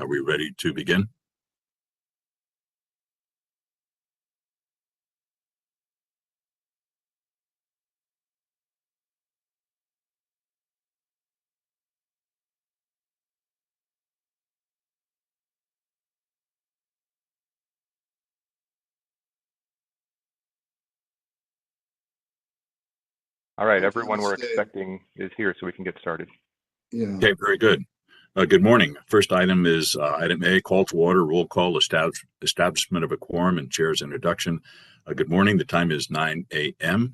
Are we ready to begin? All right, everyone we're expecting is here, so we can get started. Yeah. Okay, very good. Good morning. First item is item A, call to order, roll call, establishment of a quorum and chair's introduction. Good morning. The time is 9 a.m.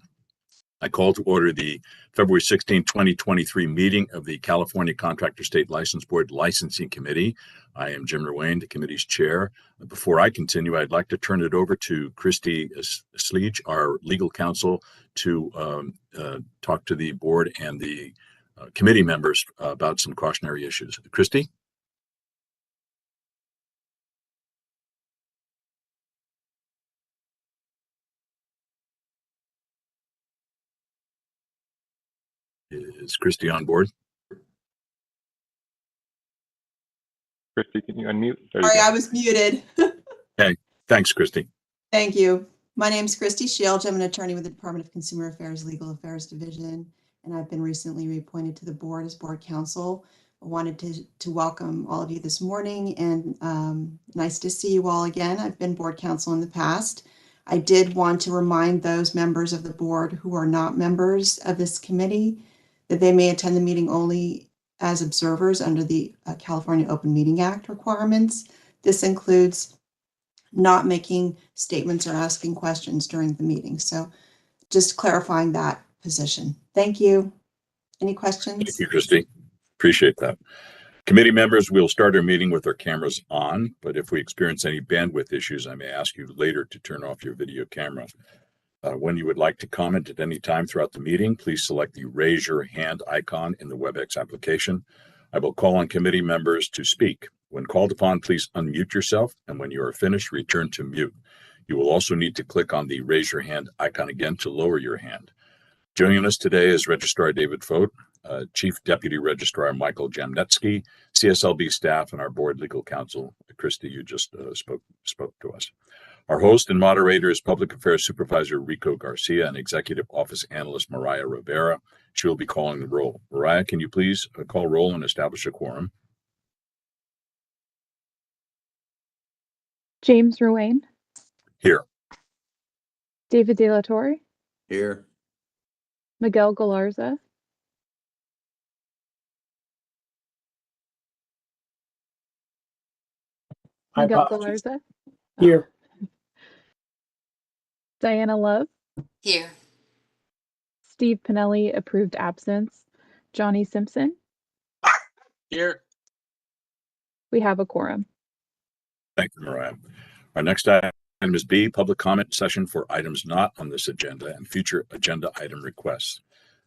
I call to order the February 16, 2023 meeting of the California Contractor State License Board Licensing Committee. I am Jim Ruane, the committee's chair. Before I continue, I'd like to turn it over to Christy Sleege, our legal counsel, to talk to the board and the committee members about some cautionary issues. Christy? Is Christy on board? Christy, can you unmute? Sorry, I was muted. Okay, thanks, Christy. Thank you. My name is Christy Shields. I'm an attorney with the Department of Consumer Affairs Legal Affairs Division, and I've been recently reappointed to the board as board counsel. I wanted to welcome all of you this morning, and nice to see you all again. I've been board counsel in the past. I did want to remind those members of the board who are not members of this committee that they may attend the meeting only as observers under the California Open Meeting Act requirements. This includes not making statements or asking questions during the meeting. So just clarifying that position. Thank you. Any questions? Thank you, Christy. Appreciate that. Committee members, we'll start our meeting with our cameras on, but if we experience any bandwidth issues, I may ask you later to turn off your video camera. When you would like to comment at any time throughout the meeting, please select the raise your hand icon in the WebEx application. I will call on committee members to speak. When called upon, please unmute yourself, and when you are finished, return to mute. You will also need to click on the raise your hand icon again to lower your hand. Joining us today is Registrar David Fote, Chief Deputy Registrar Michael Jamnetsky, CSLB staff, and our board legal counsel, Christy, you just spoke to us. Our host and moderator is Public Affairs Supervisor Rico Garcia and Executive Office Analyst Mariah Rivera. She will be calling the roll. Mariah, can you please call roll and establish a quorum? James Ruane. Here. David De La Torre. Here. Miguel Galarza. Miguel Galarza. Here. Diana Love. Here. Steve Panelli, approved absence. Johnny Simpson. Here. We have a quorum. Thank you, Mariah. Our next item is B, public comment session for items not on this agenda and future agenda item requests.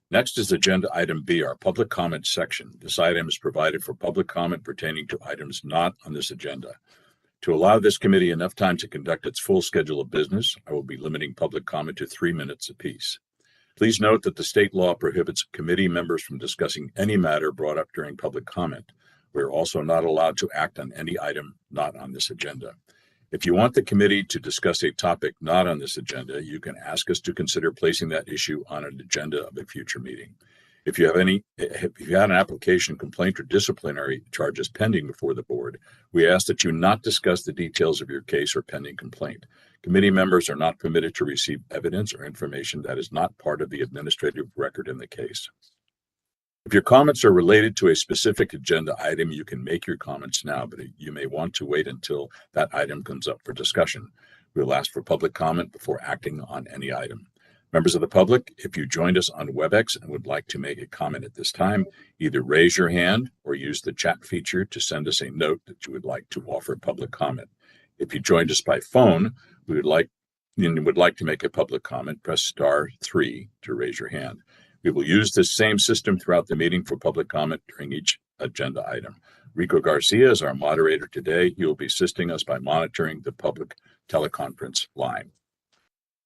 Next is agenda item B, our public comment section. This item is provided for public comment pertaining to items not on this agenda. To allow this committee enough time to conduct its full schedule of business, I will be limiting public comment to 3 minutes apiece. Please note that the state law prohibits committee members from discussing any matter brought up during public comment. We are also not allowed to act on any item not on this agenda. If you want the committee to discuss a topic not on this agenda, you can ask us to consider placing that issue on an agenda of a future meeting. If you had an application, complaint, or disciplinary charges pending before the board, we ask that you not discuss the details of your case or pending complaint. Committee members are not permitted to receive evidence or information that is not part of the administrative record in the case. If your comments are related to a specific agenda item, you can make your comments now, but you may want to wait until that item comes up for discussion. We'll ask for public comment before acting on any item. Members of the public, if you joined us on WebEx and would like to make a comment at this time, either raise your hand or use the chat feature to send us a note that you would like to offer public comment. If you joined us by phone, would like to make a public comment, press *3 to raise your hand. We will use this same system throughout the meeting for public comment during each agenda item. Rico Garcia is our moderator today. He will be assisting us by monitoring the public teleconference line.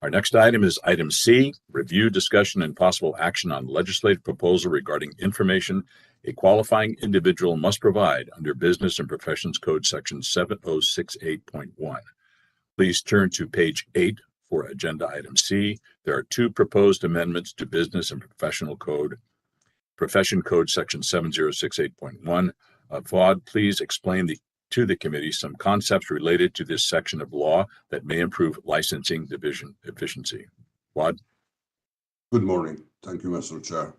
Our next item is item C, review, discussion, and possible action on legislative proposal regarding information a qualifying individual must provide under Business and Professions Code Section 7068.1. Please turn to page 8 for Agenda Item C. There are two proposed amendments to Business and Profession Code Section 7068.1. Fuad, please explain to the committee some concepts related to this section of law that may improve licensing division efficiency. Fuad? Good morning. Thank you, Mr. Chair.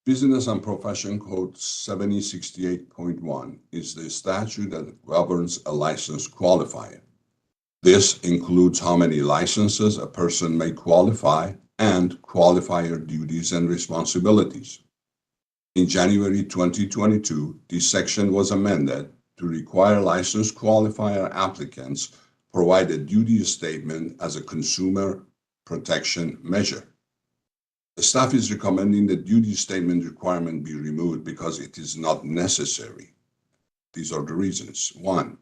Business and Profession Code 7068.1 is the statute that governs a license qualifier. This includes how many licenses a person may qualify and qualifier duties and responsibilities. In January 2022, this section was amended to require license qualifier applicants provide a duty statement as a consumer protection measure. The staff is recommending the duty statement requirement be removed because it is not necessary. These are the reasons. 1.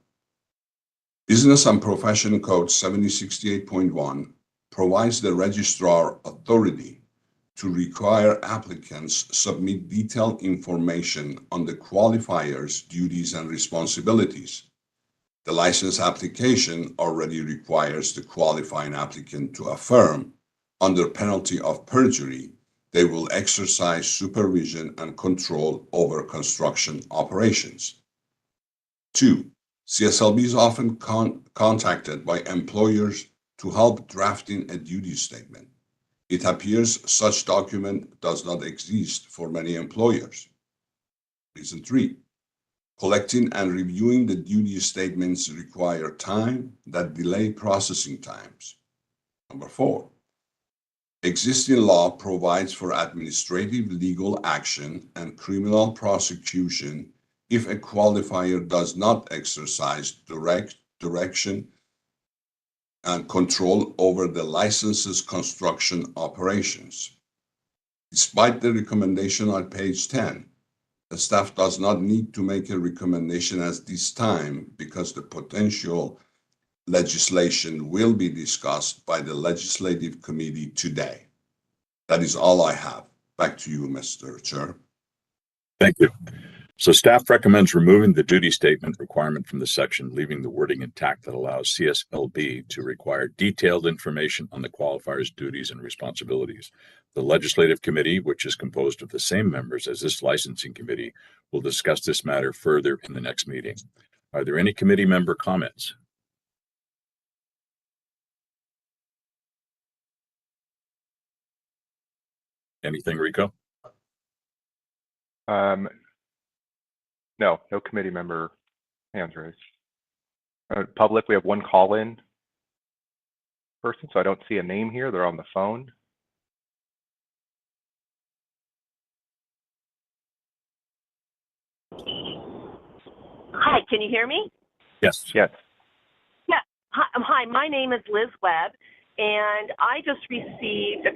Business and Profession Code 7068.1 provides the registrar authority to require applicants submit detailed information on the qualifier's duties and responsibilities. The license application already requires the qualifying applicant to affirm, under penalty of perjury, they will exercise supervision and control over construction operations. 2. CSLB is often contacted by employers to help drafting a duty statement. It appears such document does not exist for many employers. Reason 3. Collecting and reviewing the duty statements require time that delay processing times. Number 4. Existing law provides for administrative legal action and criminal prosecution if a qualifier does not exercise direction and control over the license's construction operations. Despite the recommendation on page 10, the staff does not need to make a recommendation at this time because the potential legislation will be discussed by the Legislative Committee today. That is all I have. Back to you, Mr. Chair. Thank you. So staff recommends removing the duty statement requirement from the section, leaving the wording intact that allows CSLB to require detailed information on the qualifier's duties and responsibilities. The Legislative Committee, which is composed of the same members as this licensing committee, will discuss this matter further in the next meeting. Are there any committee member comments? Anything, Rico? No committee member hands raised. Public, we have one call-in person, so I don't see a name here. They're on the phone. Hi, can you hear me? Yes. Yes. Yeah. Hi, my name is Liz Webb, and I just received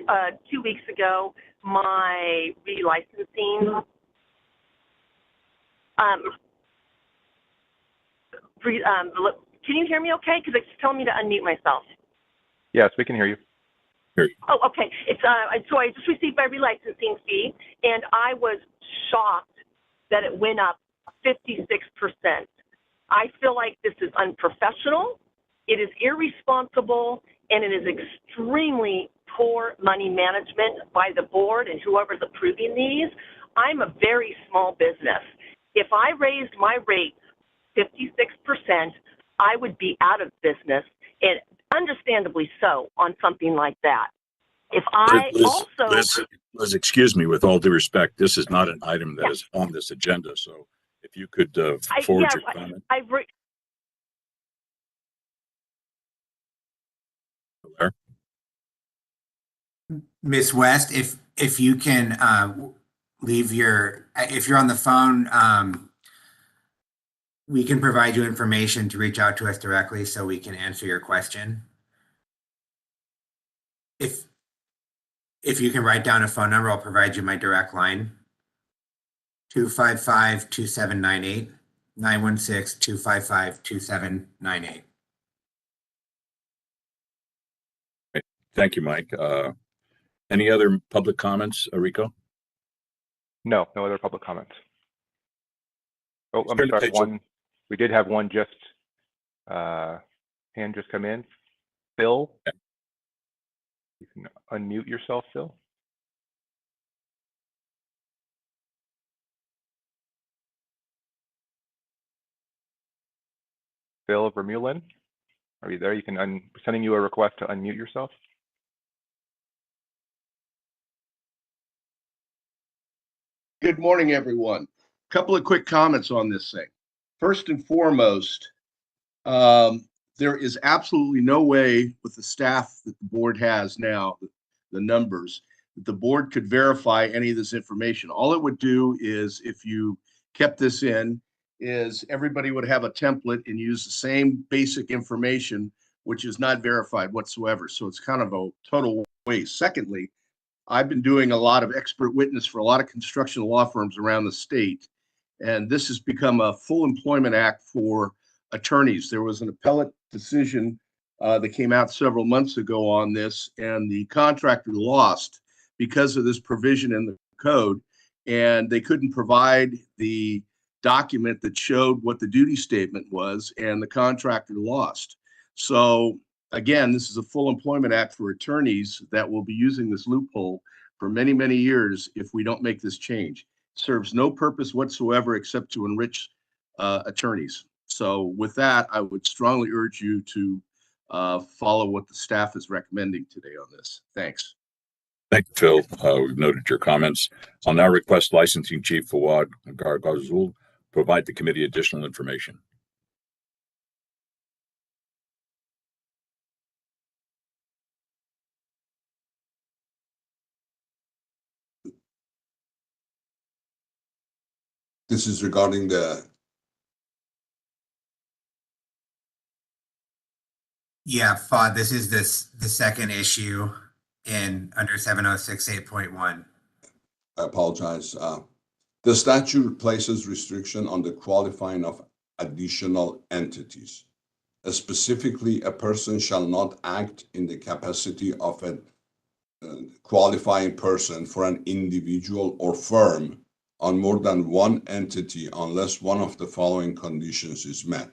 2 weeks ago my relicensing. Can you hear me okay? Because it's telling me to unmute myself. Yes, we can hear you. Oh, okay. It's so I just received my relicensing fee, and I was shocked that it went up 56%. I feel like this is unprofessional, it is irresponsible, and it is extremely poor money management by the board and whoever's approving these. I'm a very small business. If I raised my rate 56%, I would be out of business, and understandably so, on something like that. If I Liz, excuse me, with all due respect, this is not an item that is on this agenda. So if you could forward your comment. Ms. West, if you can leave if you're on the phone, we can provide you information to reach out to us directly so we can answer your question. If you can write down a phone number, I'll provide you my direct line. 255-2798, 916-255-2798. Thank you, Mike. Any other public comments, Rico? No other public comments. Oh, I'm Turn to sorry, page- we did have one just, hand just come in. Phil? You can unmute yourself, Phil. Phil Vermeulen, are you there? You can sending you a request to unmute yourself. Good morning, everyone. Couple of quick comments on this thing. First and foremost, there is absolutely no way with the staff that the board has now, the numbers, that the board could verify any of this information. All it would do is, if you kept this in, is everybody would have a template and use the same basic information, which is not verified whatsoever. So it's kind of a total waste. Secondly, I've been doing a lot of expert witness for a lot of construction law firms around the state, and this has become a full employment act for attorneys. There was an appellate decision that came out several months ago on this, and the contractor lost because of this provision in the code, and they couldn't provide the document that showed what the duty statement was, and the contractor lost. So again, this is a full employment act for attorneys that will be using this loophole for many, many years if we don't make this change. It serves no purpose whatsoever except to enrich attorneys. So with that, I would strongly urge you to follow what the staff is recommending today on this. Thanks. Thank you, Phil. We've noted your comments. I'll now request Licensing Chief Fawad Gargazul provide the committee additional information. This is regarding the, Yeah, Fuad, this is the second issue in under 7068.1. I apologize. The statute places restriction on the qualifying of additional entities. Specifically, a person shall not act in the capacity of a qualifying person for an individual or firm on more than one entity unless one of the following conditions is met.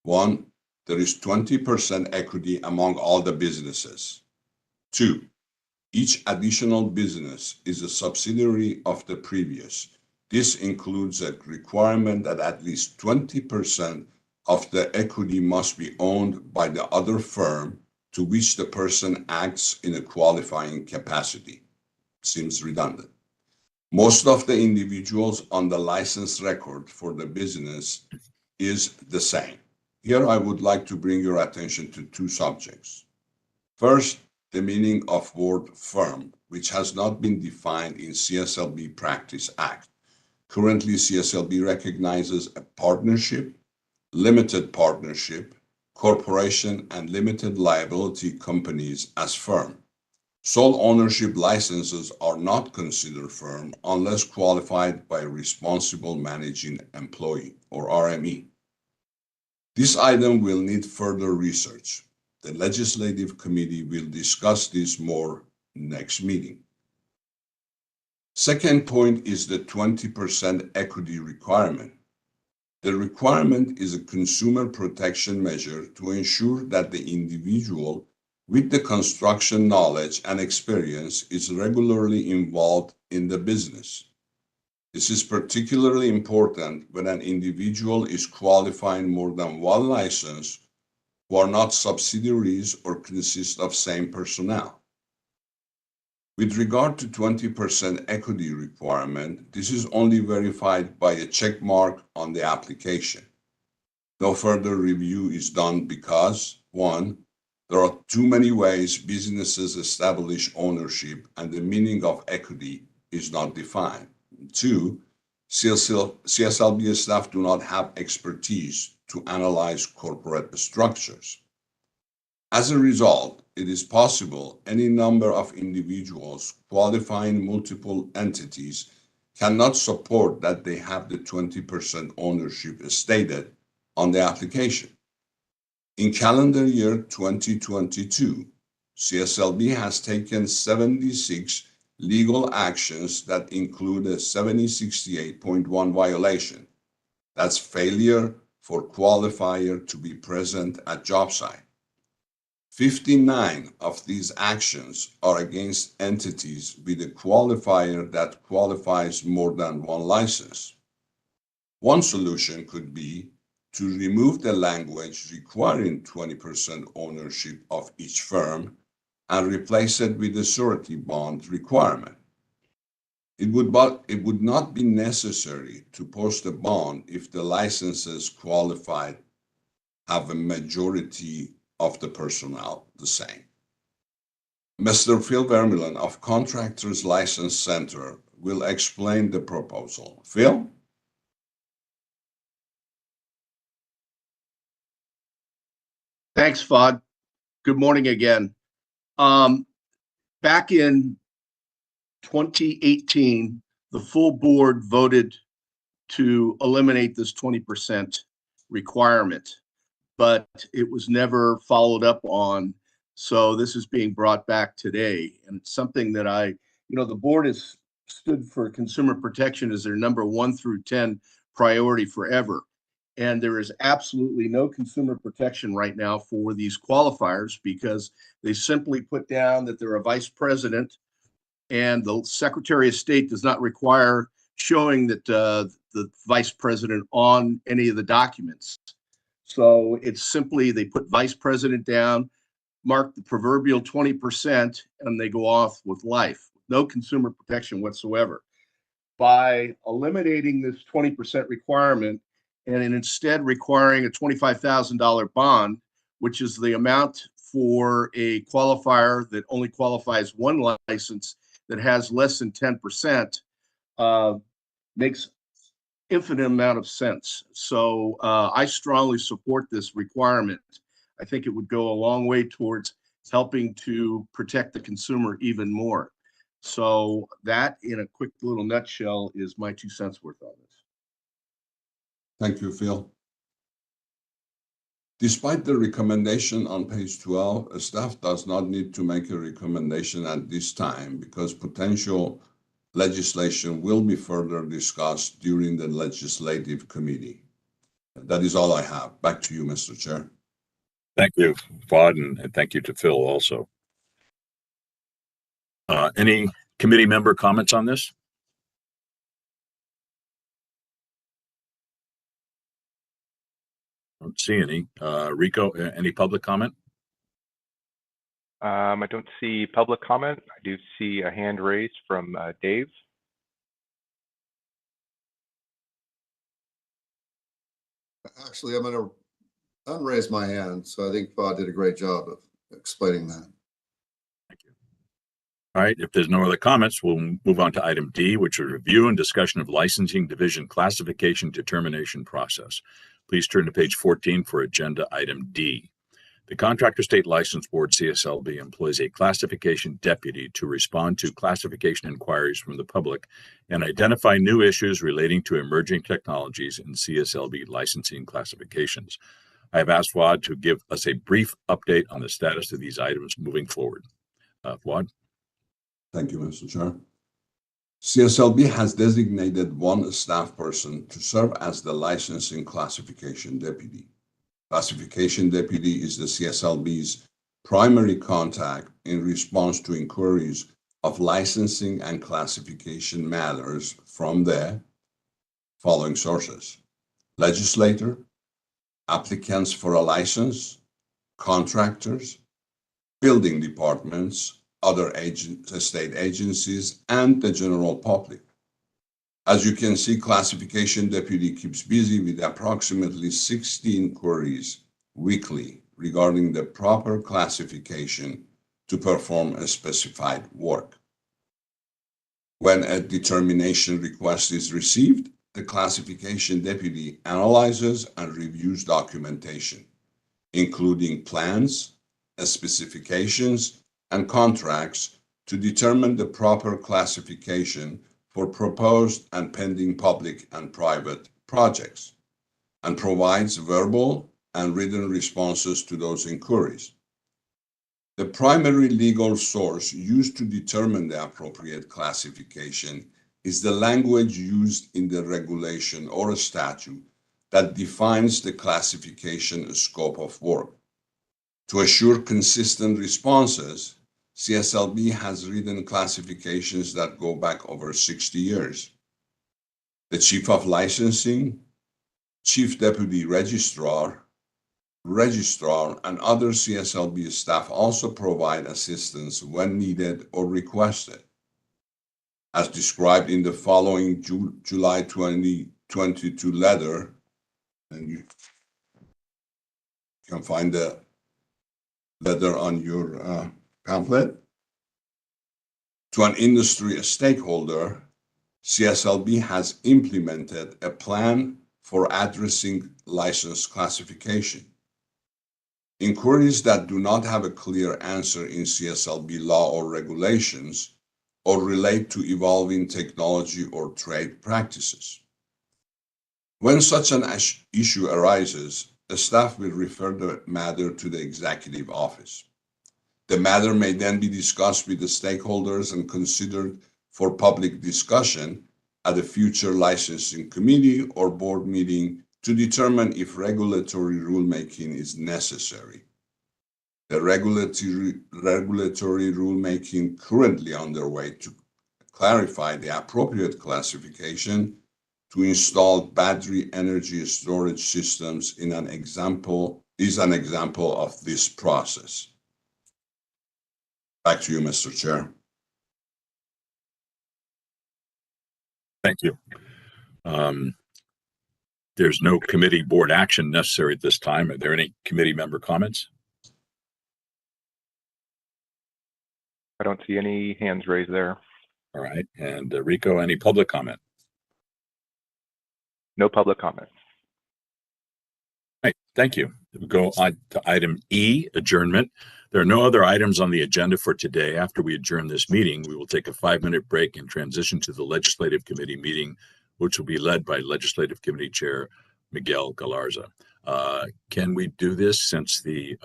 One, there is 20% equity among all the businesses. Two, each additional business is a subsidiary of the previous. This includes a requirement that at least 20% of the equity must be owned by the other firm to which the person acts in a qualifying capacity. Seems redundant. Most of the individuals on the license record for the business is the same. Here I would like to bring your attention to two subjects. First, the meaning of word firm, which has not been defined in CSLB Practice Act. Currently, CSLB recognizes a partnership, limited partnership, corporation, and limited liability companies as firm. Sole ownership licenses are not considered firm unless qualified by a responsible managing employee, or RME. This item will need further research. The Legislative Committee will discuss this more next meeting. Second point is the 20% equity requirement. The requirement is a consumer protection measure to ensure that the individual with the construction knowledge and experience is regularly involved in the business. This is particularly important when an individual is qualifying more than one license who are not subsidiaries or consist of same personnel. With regard to 20% equity requirement, this is only verified by a check mark on the application. No further review is done because, one, there are too many ways businesses establish ownership and the meaning of equity is not defined. Two, CSLB staff do not have expertise to analyze corporate structures. As a result, it is possible any number of individuals qualifying multiple entities cannot support that they have the 20% ownership stated on the application. In calendar year 2022, CSLB has taken 76 legal actions that include a 7068.1 violation. That's failure for qualifier to be present at job site. 59 of these actions are against entities with a qualifier that qualifies more than one license. One solution could be to remove the language requiring 20% ownership of each firm and replace it with a surety bond requirement. It would not be necessary to post a bond if the licenses qualified have a majority of the personnel the same. Mr. Phil Vermeulen of Contractors License Center will explain the proposal. Phil? Thanks, Fuad. Good morning again. Back in 2018, the full board voted to eliminate this 20% requirement, but it was never followed up on. So this is being brought back today. And it's something that the board has stood for consumer protection as their number 1 through 10 priority forever. And there is absolutely no consumer protection right now for these qualifiers because they simply put down that they're a vice president, and the Secretary of State does not require showing that the vice president on any of the documents. So it's simply they put vice president down, mark the proverbial 20%, and they go off with life. No consumer protection whatsoever. By eliminating this 20% requirement and instead requiring a $25,000 bond, which is the amount for a qualifier that only qualifies one license that has less than 10%, makes infinite amount of sense. So I strongly support this requirement. I think it would go a long way towards helping to protect the consumer even more. So that, in a quick little nutshell, is my 2 cents worth on this. Thank you, Phil. Despite the recommendation on page 12, staff does not need to make a recommendation at this time because potential legislation will be further discussed during the legislative committee. That is all I have. Back to you, Mr. Chair. Thank you, Fuad, and thank you to Phil also. Any committee member comments on this? Don't see any. Rico, any public comment? I don't see public comment. I do see a hand raised from Dave. Actually, I'm going to unraise my hand. So I think Bob did a great job of explaining that. Thank you. All right, if there's no other comments, we'll move on to item D, which is review and discussion of licensing division classification determination process. Please turn to page 14 for agenda item D. The Contractor State License Board, CSLB, employs a classification deputy to respond to classification inquiries from the public and identify new issues relating to emerging technologies in CSLB licensing classifications. I have asked Fuad to give us a brief update on the status of these items moving forward. Fuad? Thank you, Mr. Chair. CSLB has designated one staff person to serve as the licensing classification deputy. Classification deputy is the CSLB's primary contact in response to inquiries of licensing and classification matters from the following sources: legislator, applicants for a license, contractors, building departments, other state agencies, and the general public. As you can see, classification deputy keeps busy with approximately 16 queries weekly regarding the proper classification to perform a specified work. When a determination request is received, the classification deputy analyzes and reviews documentation, including plans, specifications, and contracts to determine the proper classification for proposed and pending public and private projects, and provides verbal and written responses to those inquiries. The primary legal source used to determine the appropriate classification is the language used in the regulation or a statute that defines the classification scope of work. To assure consistent responses, CSLB has written classifications that go back over 60 years. The Chief of Licensing, Chief Deputy Registrar, and other CSLB staff also provide assistance when needed or requested. As described in the following July 2022 letter, and you can find the letter on your pamphlet, to an industry stakeholder, CSLB has implemented a plan for addressing license classification. Inquiries that do not have a clear answer in CSLB law or regulations or relate to evolving technology or trade practices. When such an issue arises, the staff will refer the matter to the executive office. The matter may then be discussed with the stakeholders and considered for public discussion at a future licensing committee or board meeting to determine if regulatory rulemaking is necessary. The regulatory rulemaking currently underway to clarify the appropriate classification to install battery energy storage systems is an example of this process. Back to you, Mr. Chair. Thank you. There's no committee board action necessary at this time. Are there any committee member comments? I don't see any hands raised there. All right. And Rico, any public comment? No public comment. Right. Thank you. We go on to item E, adjournment. There are no other items on the agenda for today. After we adjourn this meeting, we will take a 5-minute break and transition to the Legislative Committee meeting, which will be led by Legislative Committee Chair Miguel Galarza. Can we do this since the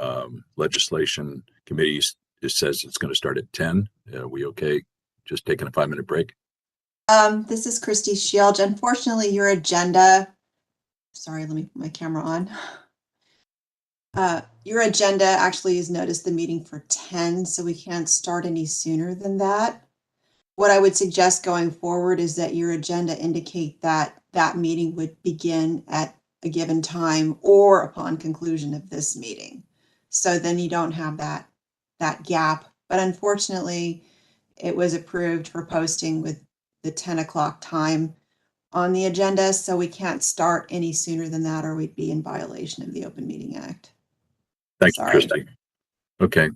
Legislation Committee says it's going to start at 10? Are we okay just taking a 5-minute break? This is Christy Shields. Unfortunately, your agenda, sorry, let me put my camera on. Your agenda actually is noticed the meeting for 10, so we can't start any sooner than that. What I would suggest going forward is that your agenda indicate that that meeting would begin at a given time or upon conclusion of this meeting. So then you don't have that gap. But unfortunately, it was approved for posting with the 10 o'clock time on the agenda, so we can't start any sooner than that or we'd be in violation of the Open Meeting Act. Thank Sorry. you, Christy. Okay.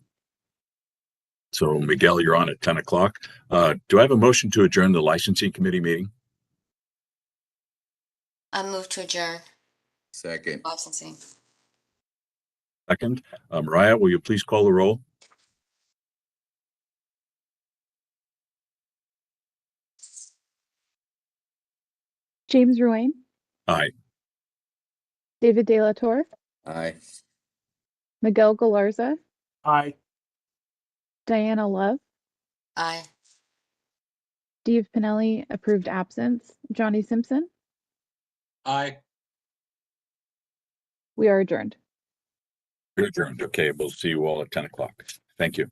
So Miguel, you're on at 10 o'clock. Do I have a motion to adjourn the Licensing Committee meeting? I move to adjourn. Second. Licensing. Second. Mariah, will you please call the roll? James Ruane, Aye. David De La Torre, Aye. Miguel Galarza, Aye. Diana Love, Aye. Steve Panelli, approved absence, Johnny Simpson. Aye. We are adjourned. You're adjourned. Okay, we'll see you all at 10 o'clock. Thank you.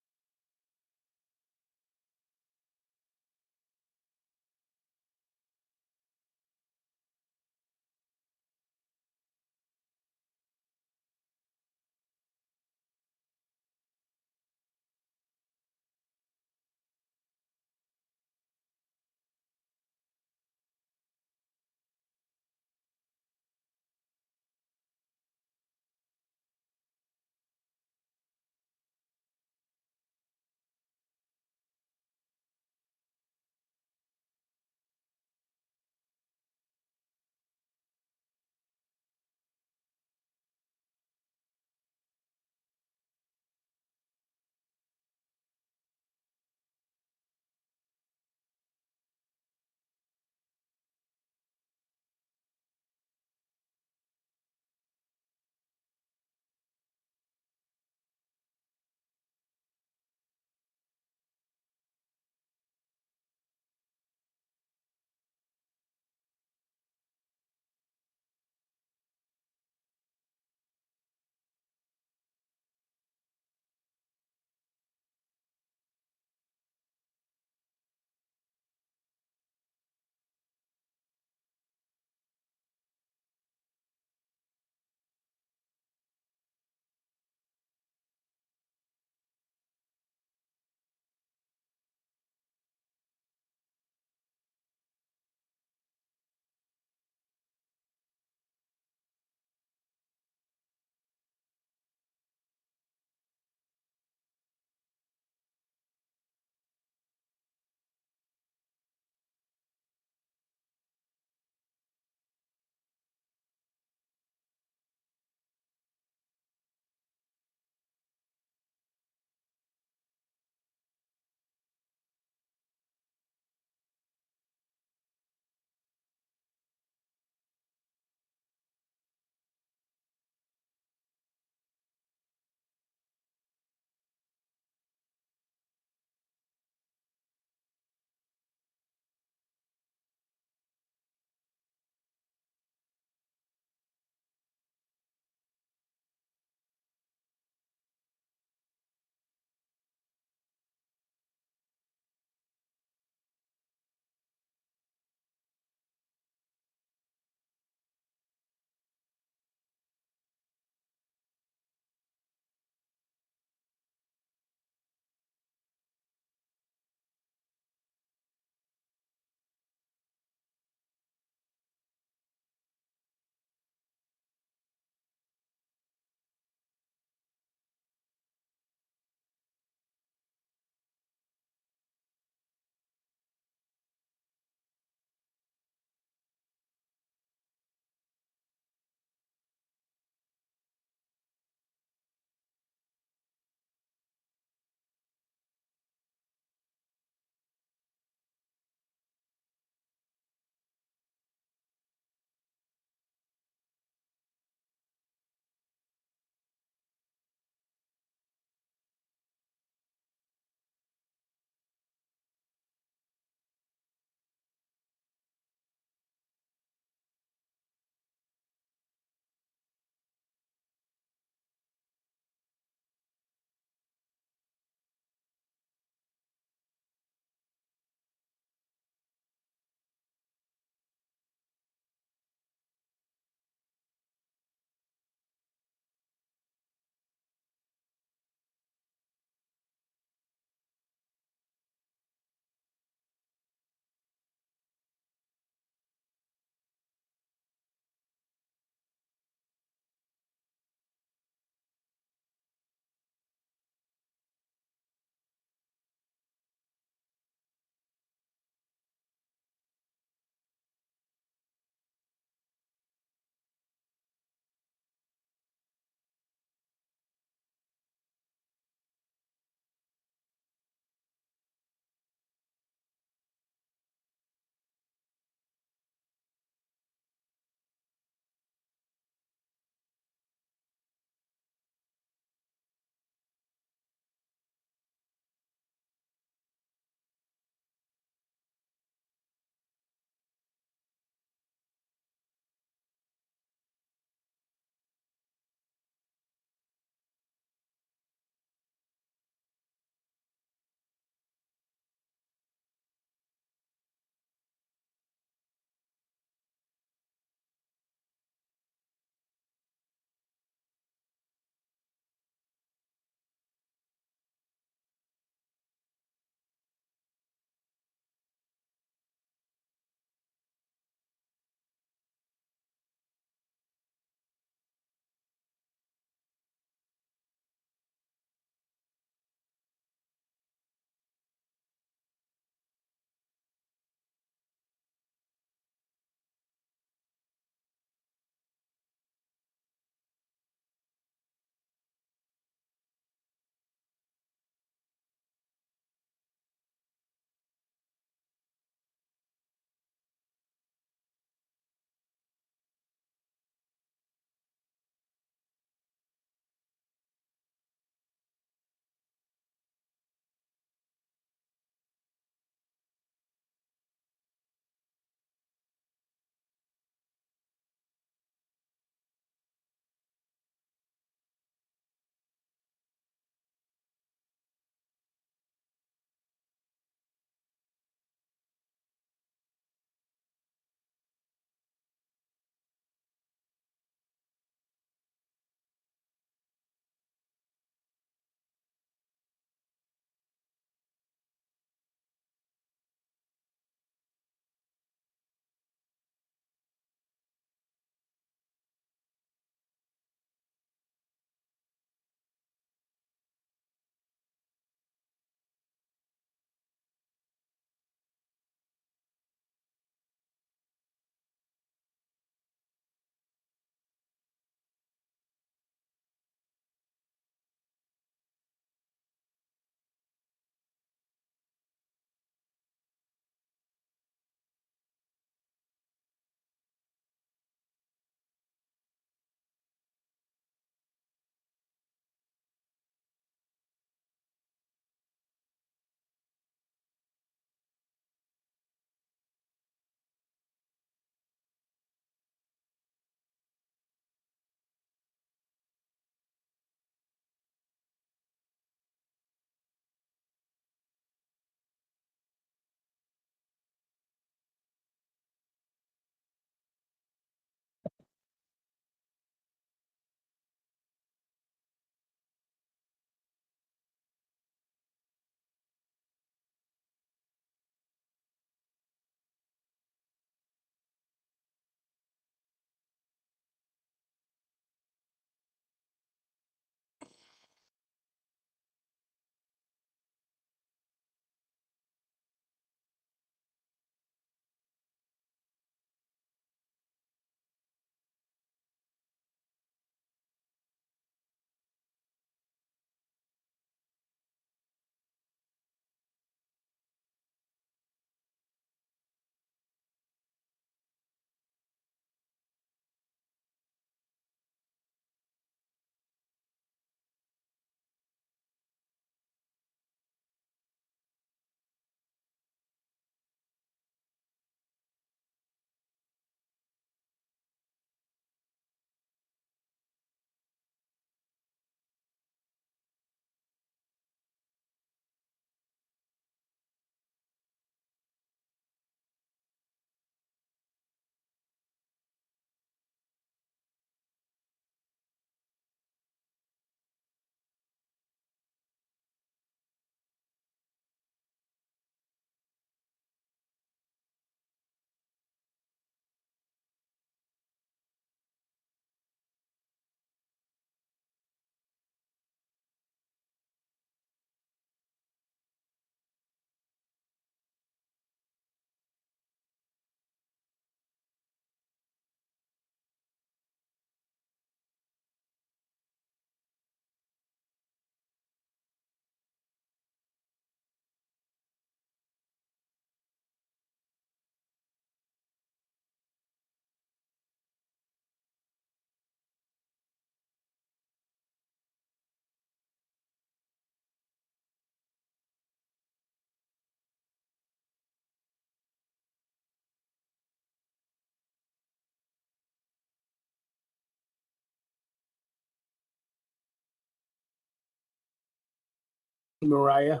Mariah,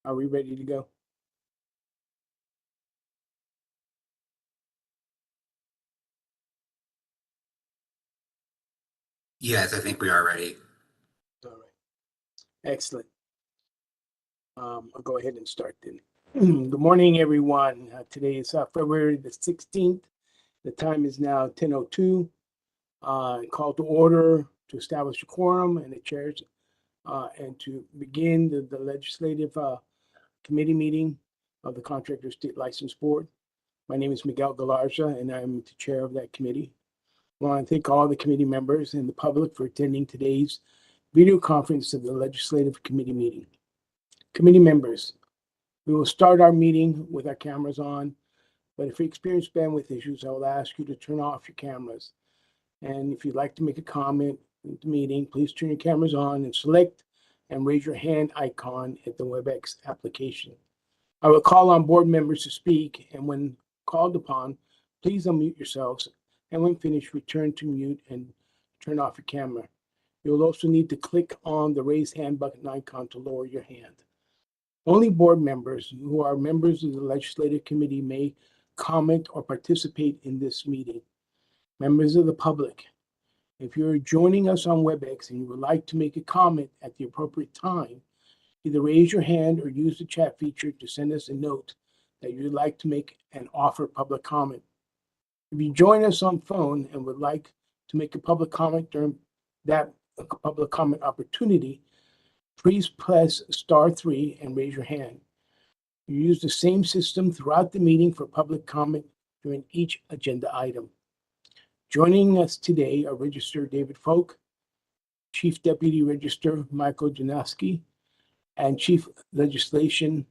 are we ready to go? Yes, I think we are ready. All right. Excellent. I'll go ahead and start then. Good morning, everyone. Today is February the 16th. The time is now 10:02. Call to order to establish a quorum and the chairs and to begin the legislative committee meeting of the Contractors State License Board. My name is Miguel Galarza, and I'm the chair of that committee. I want to thank all the committee members and the public for attending today's video conference of the Legislative Committee meeting. Committee members, we will start our meeting with our cameras on, but if we experience bandwidth issues, I will ask you to turn off your cameras. And if you'd like to make a comment at the meeting, please turn your cameras on and select and raise your hand icon at the WebEx application. I will call on board members to speak, and when called upon, please unmute yourselves, and when finished, return to mute and turn off your camera. You'll also need to click on the raise hand button icon to lower your hand. Only board members who are members of the Legislative Committee may comment or participate in this meeting. Members of the public, if you're joining us on WebEx and you would like to make a comment at the appropriate time, either raise your hand or use the chat feature to send us a note that you'd like to make and offer public comment. If you join us on phone and would like to make a public comment during that public comment opportunity, please press *3 and raise your hand. You use the same system throughout the meeting for public comment during each agenda item. Joining us today are Registrar David Folk, Chief Deputy Registrar Michael Janoski, and Chief of Legislation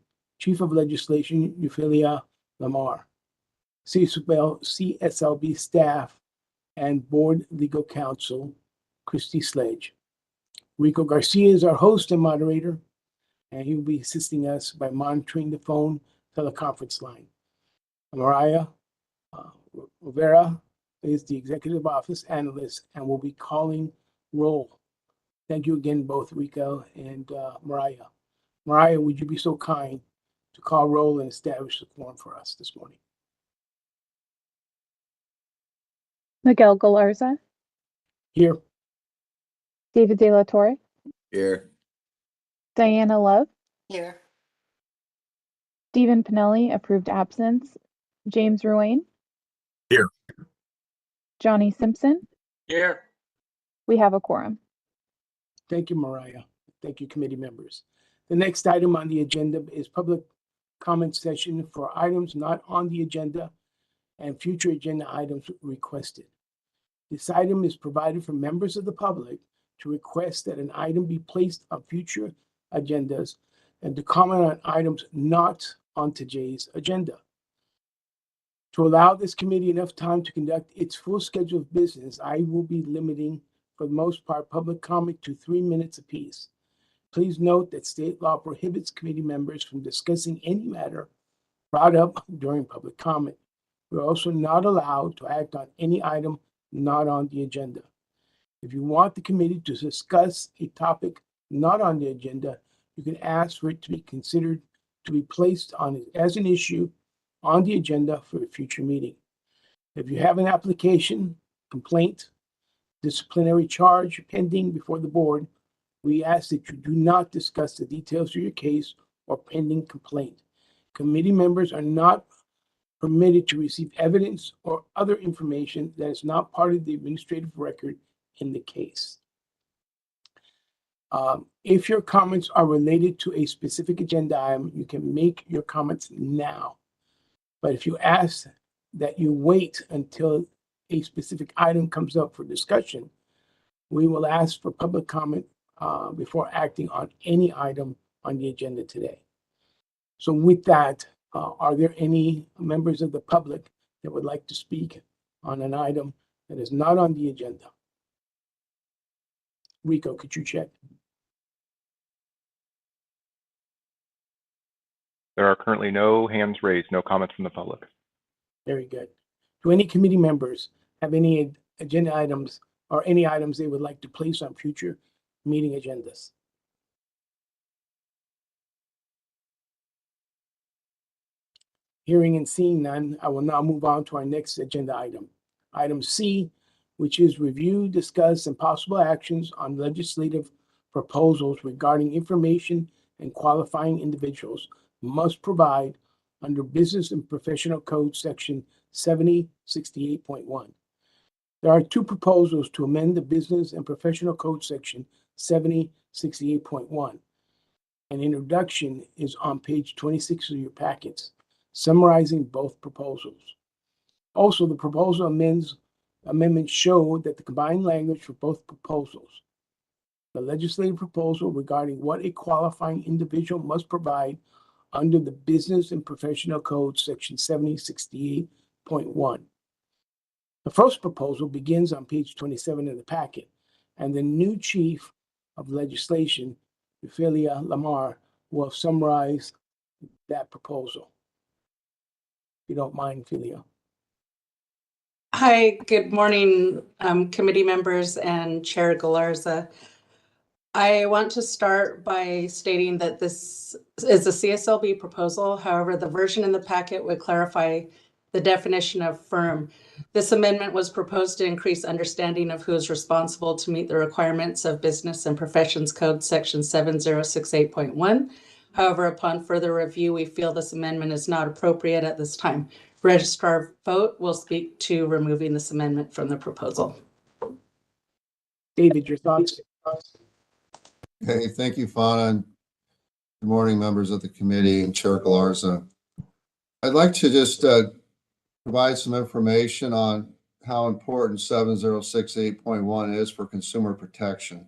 Euphilia Lamar, CSLB staff, and Board Legal Counsel Christy Sledge. Rico Garcia is our host and moderator, and he will be assisting us by monitoring the phone teleconference line. Mariah Rivera is the Executive Office Analyst and will be calling roll. Thank you again, both Rico and Mariah. Mariah, would you be so kind to call roll and establish the quorum for us this morning? Miguel Galarza, Here. David De La Torre, Here. Diana Love, Here. Stephen Panelli, approved absence, James Ruane. Here. Johnny Simpson. Here. We have a quorum. Thank you, Mariah. Thank you, committee members. The next item on the agenda is public comment session for items not on the agenda and future agenda items requested. This item is provided for members of the public to request that an item be placed on future agendas and to comment on items not on today's agenda. To allow this committee enough time to conduct its full schedule of business, I will be limiting, for the most part, public comment to 3 minutes apiece. Please note that state law prohibits committee members from discussing any matter brought up during public comment. We're also not allowed to act on any item not on the agenda. If you want the committee to discuss a topic not on the agenda, you can ask for it to be considered to be placed on as an issue on the agenda for a future meeting. If you have an application, complaint, disciplinary charge pending before the board, we ask that you do not discuss the details of your case or pending complaint. Committee members are not permitted to receive evidence or other information that is not part of the administrative record in the case. If your comments are related to a specific agenda item, you can make your comments now. But if you ask that you wait until a specific item comes up for discussion, we will ask for public comment before acting on any item on the agenda today. So with that, are there any members of the public that would like to speak on an item that is not on the agenda? Rico, could you check? There are currently no hands raised, no comments from the public. Very good. Do any committee members have any agenda items or any items they would like to place on future meeting agendas? Hearing and seeing none, I will now move on to our next agenda item. Item C, which is review, discuss, and possible actions on legislative proposals regarding information and qualifying individuals must provide under Business and Professional Code Section 7068.1. There are two proposals to amend the Business and Professional Code Section 7068.1. An introduction is on page 26 of your packets, summarizing both proposals. Also, the proposal amendments show that the combined language for both proposals. The legislative proposal regarding what a qualifying individual must provide under the Business and Professional Code Section 7068.1. The first proposal begins on page 27 of the packet, and the new chief of legislation, Ophelia Lamar, will summarize that proposal. If you don't mind, Ophelia. Hi, good morning, committee members and Chair Galarza. I want to start by stating that this is a CSLB proposal. However, the version in the packet would clarify the definition of firm. This amendment was proposed to increase understanding of who is responsible to meet the requirements of Business and Professions Code Section 7068.1. However, upon further review, we feel this amendment is not appropriate at this time. Registrar Vote will speak to removing this amendment from the proposal. David, your thoughts? Okay, thank you, Fauna. And good morning, members of the committee and Chair Galarza. I'd like to just provide some information on how important 7068.1 is for consumer protection.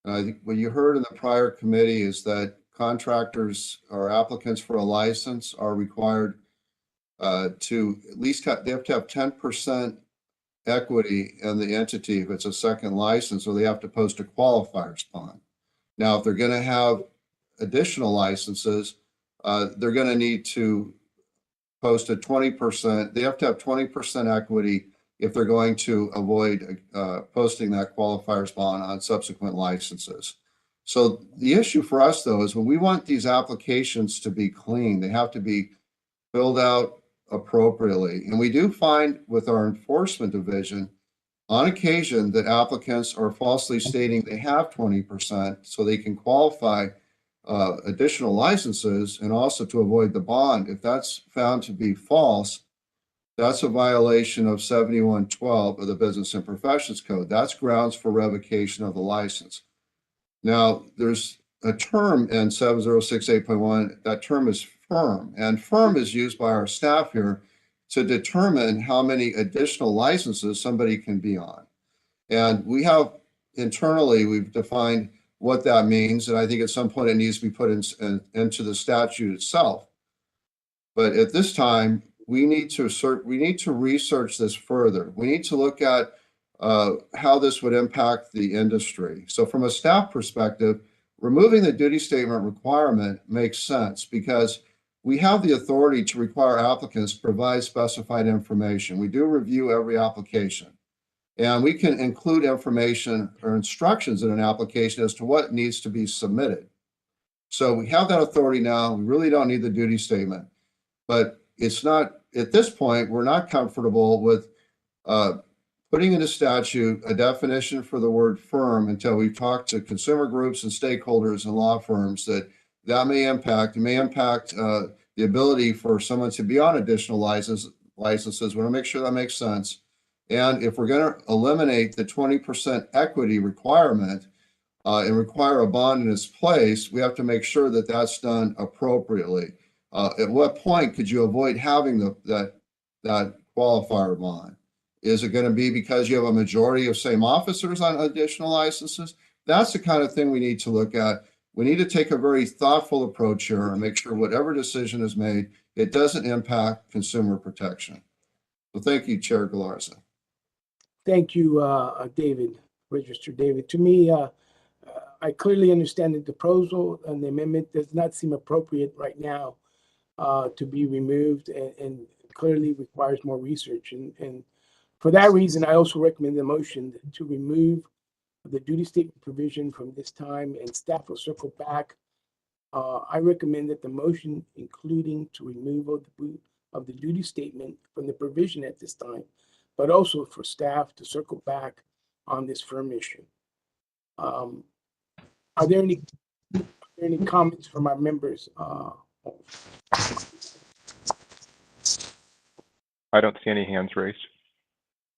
And I think what you heard in the prior committee is that contractors or applicants for a license are required to at least they have to have 10% equity in the entity if it's a second license, or they have to post a qualifiers bond. Now, if they're going to have additional licenses, they're going to need to post a 20%. They have to have 20% equity if they're going to avoid posting that qualifiers bond on subsequent licenses. So the issue for us, though, is when we want these applications to be clean, they have to be filled out appropriately. And we do find with our enforcement division, on occasion, that applicants are falsely stating they have 20% so they can qualify additional licenses and also to avoid the bond. If that's found to be false, that's a violation of 7112 of the Business and Professions Code. That's grounds for revocation of the license. Now, there's a term in 7068.1, that term is firm, and firm is used by our staff here to determine how many additional licenses somebody can be on. And we have internally, we've defined what that means, and I think at some point it needs to be put into the statute itself. But at this time, we need to research this further. We need to look at how this would impact the industry. So from a staff perspective, removing the duty statement requirement makes sense because we have the authority to require applicants to provide specified information. We do review every application, and we can include information or instructions in an application as to what needs to be submitted. So we have that authority now. We really don't need the duty statement, but it's not, at this point, we're not comfortable with putting in a statute a definition for the word firm until we've talked to consumer groups and stakeholders and law firms that may impact. It may impact the ability for someone to be on additional licenses. We want to make sure that makes sense. And if we're going to eliminate the 20% equity requirement and require a bond in its place, we have to make sure that that's done appropriately. At what point could you avoid having that qualifier bond? Is it going to be because you have a majority of same officers on additional licenses? That's the kind of thing we need to look at. We need to take a very thoughtful approach here and make sure whatever decision is made, it doesn't impact consumer protection. So thank you, Chair Galarza. Thank you, David, Registrar David. To me, I clearly understand the proposal and the amendment does not seem appropriate right now to be removed and clearly requires more research. And for that reason, I also recommend the motion to remove the duty statement provision from this time, and staff will circle back. I recommend that the motion, including to remove of the duty statement from the provision at this time, but also for staff to circle back on this firm issue. Are there any comments from our members? I don't see any hands raised.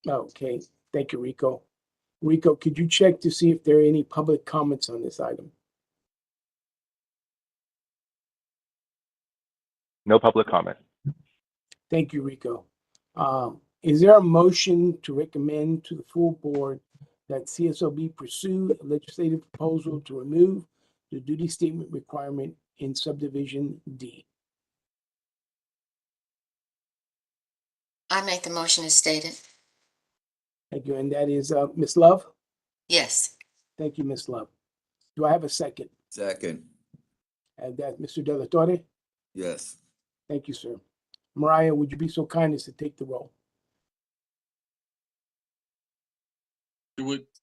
Okay, thank you, Rico. Rico, could you check to see if there are any public comments on this item? No public comment. Thank you, Rico. Is there a motion to recommend to the full board that CSLB pursue a legislative proposal to remove the duty statement requirement in subdivision D? I make the motion as stated. Thank you, and that is Ms. Love? Yes. Thank you, Ms. Love. Do I have a second? Second. And that Mr. De La Torre? Yes. Thank you, sir. Mariah, would you be so kind as to take the roll?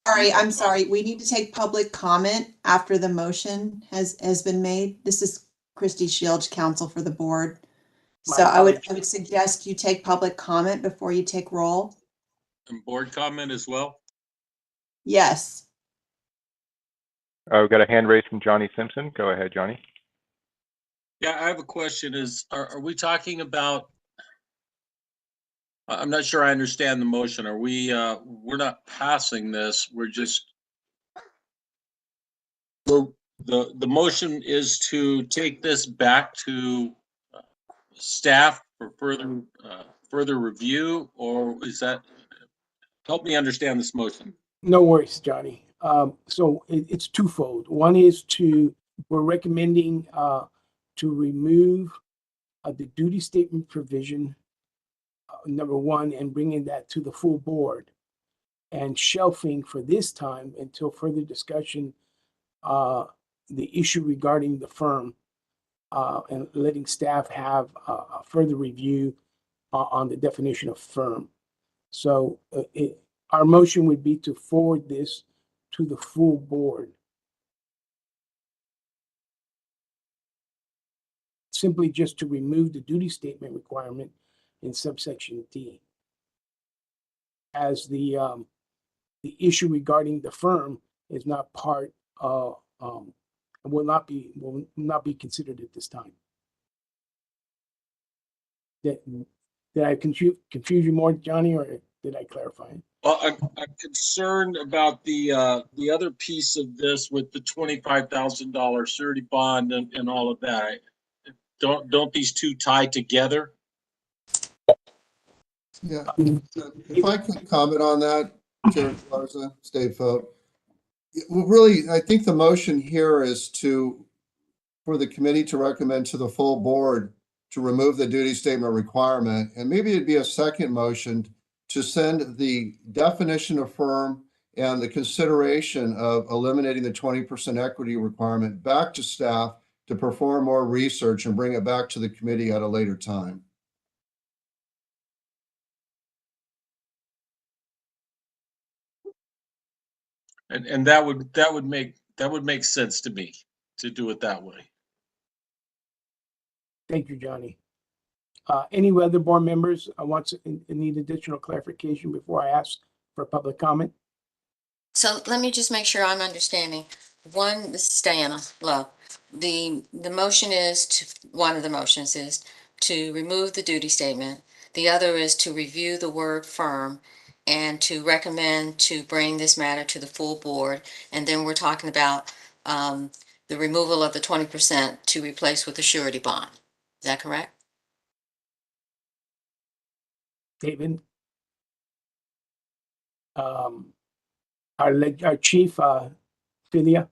Sorry, I'm sorry. We need to take public comment after the motion has been made. This is Christy Shields, counsel for the board. So I would suggest you take public comment before you take roll. And board comment as well? Yes. We've got a hand raised from Johnny Simpson. Go ahead, Johnny. Yeah, I have a question. Are we talking about, I'm not sure I understand the motion. Are we, we're not passing this, we're just, the motion is to take this back to staff for further review, or is that, help me understand this motion. No worries, Johnny. So it's twofold. One is we're recommending to remove the duty statement provision, number one, and bringing that to the full board, and shelving for this time until further discussion the issue regarding the firm, and letting staff have a further review on the definition of firm. So our motion would be to forward this to the full board. Simply just to remove the duty statement requirement in subsection D, as the issue regarding the firm is not part of, will not be considered at this time. Did I confuse you more, Johnny, or did I clarify? Well, I'm concerned about the other piece of this with the $25,000 surety bond and all of that. Don't these two tie together? Yeah, if I could comment on that, Chair Galarza, State vote. Well, really, I think the motion here is for the committee to recommend to the full board to remove the duty statement requirement, and maybe it'd be a second motion to send the definition of firm and the consideration of eliminating the 20% equity requirement back to staff to perform more research and bring it back to the committee at a later time. And that would make sense to me to do it that way. Thank you, Johnny. Any other board members need additional clarification before I ask for public comment? So let me just make sure I'm understanding. One, this is Diana Love. The motion is one of the motions is to remove the duty statement. The other is to review the word firm and to recommend to bring this matter to the full board. And then we're talking about the removal of the 20% to replace with the surety bond. Is that correct? David? Our chief, Philia?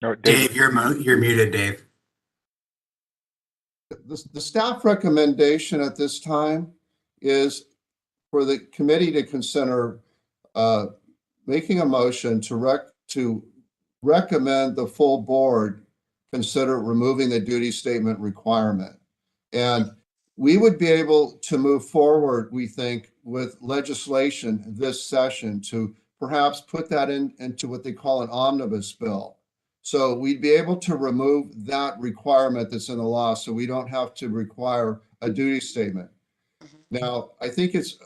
No, Dave, you're muted, Dave. The staff recommendation at this time is for the committee to consider making a motion to recommend the full board consider removing the duty statement requirement. And we would be able to move forward, we think, with legislation this session to perhaps put that into what they call an omnibus bill. So we'd be able to remove that requirement that's in the law, so we don't have to require a duty statement. Now, I think it's,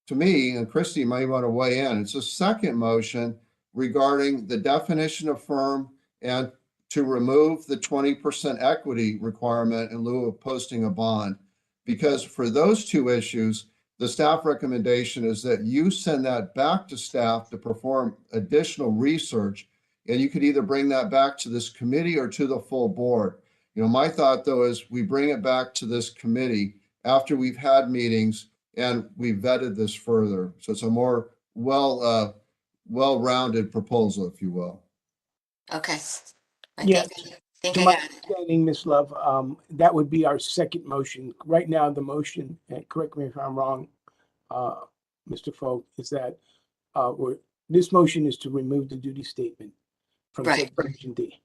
to me, and Christy might want to weigh in, it's a second motion regarding the definition of firm and to remove the 20% equity requirement in lieu of posting a bond. Because for those two issues, the staff recommendation is that you send that back to staff to perform additional research, and you could either bring that back to this committee or to the full board. You know, my thought though is we bring it back to this committee after we've had meetings and we vetted this further. So it's a more well-rounded proposal, if you will. Okay. I Yeah. think To I my got it. understanding, Ms. Love, that would be our second motion. Right now, the motion, and correct me if I'm wrong, Mr. Folk, is that this motion is to remove the duty statement from Right. subsection D.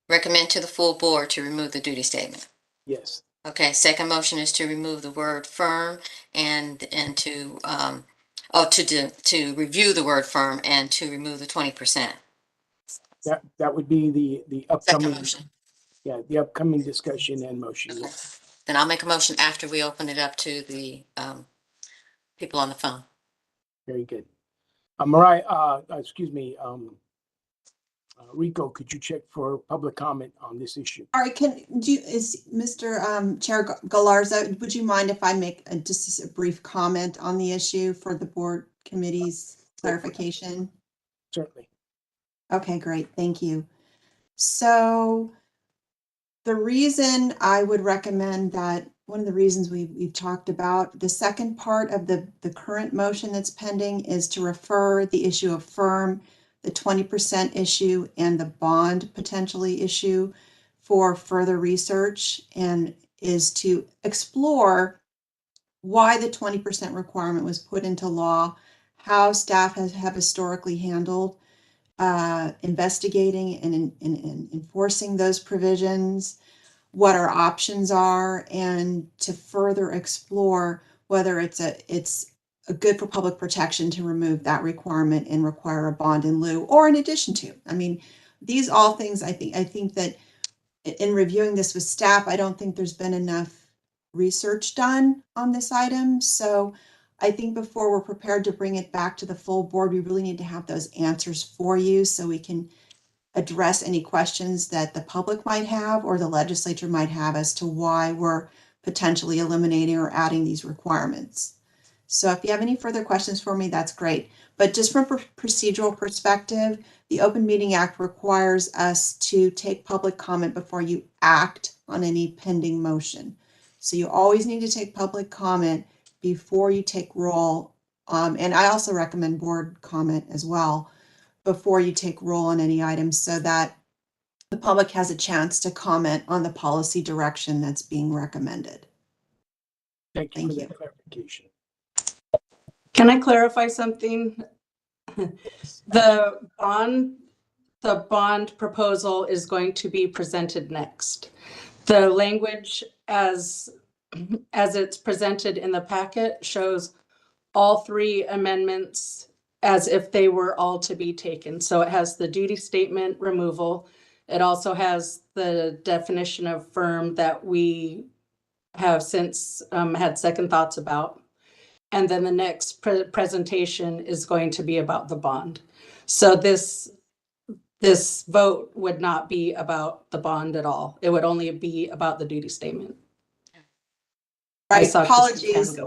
Recommend to the full board to remove the duty statement. Yes. Okay, second motion is to remove the word firm and to to review the word firm and to remove the 20%. That would be the Second upcoming, motion. yeah, the upcoming discussion and motion. Okay. Then I'll make a motion after we open it up to the people on the phone. Very good. Mariah, excuse me, Rico, could you check for public comment on this issue? All right, is Mr. Chair Galarza, would you mind if I make just a brief comment on the issue for the board committee's clarification? Certainly. Okay, great, thank you. So the reason I would recommend that, one of the reasons we've talked about, the second part of the current motion that's pending is to refer the issue of firm, the 20% issue, and the bond potentially issue for further research, and is to explore why the 20% requirement was put into law, how staff have historically handled investigating and enforcing those provisions, what our options are, and to further explore whether it's a good for public protection to remove that requirement and require a bond in lieu or in addition to. I mean, these all things, I think that in reviewing this with staff, I don't think there's been enough research done on this item. So I think before we're prepared to bring it back to the full board, we really need to have those answers for you so we can address any questions that the public might have or the legislature might have as to why we're potentially eliminating or adding these requirements. So if you have any further questions for me, that's great. But just from a procedural perspective, the Open Meeting Act requires us to take public comment before you act on any pending motion. So you always need to take public comment before you take roll. And I also recommend board comment as well before you take roll on any items so that the public has a chance to comment on the policy direction that's being recommended. Thank you for that clarification. Can I clarify something? The bond proposal is going to be presented next. The language as it's presented in the packet shows all three amendments as if they were all to be taken. So it has the duty statement removal. It also has the definition of firm that we have since had second thoughts about. And then the next presentation is going to be about the bond. So this vote would not be about the bond at all. It would only be about the duty statement. Right, apologies,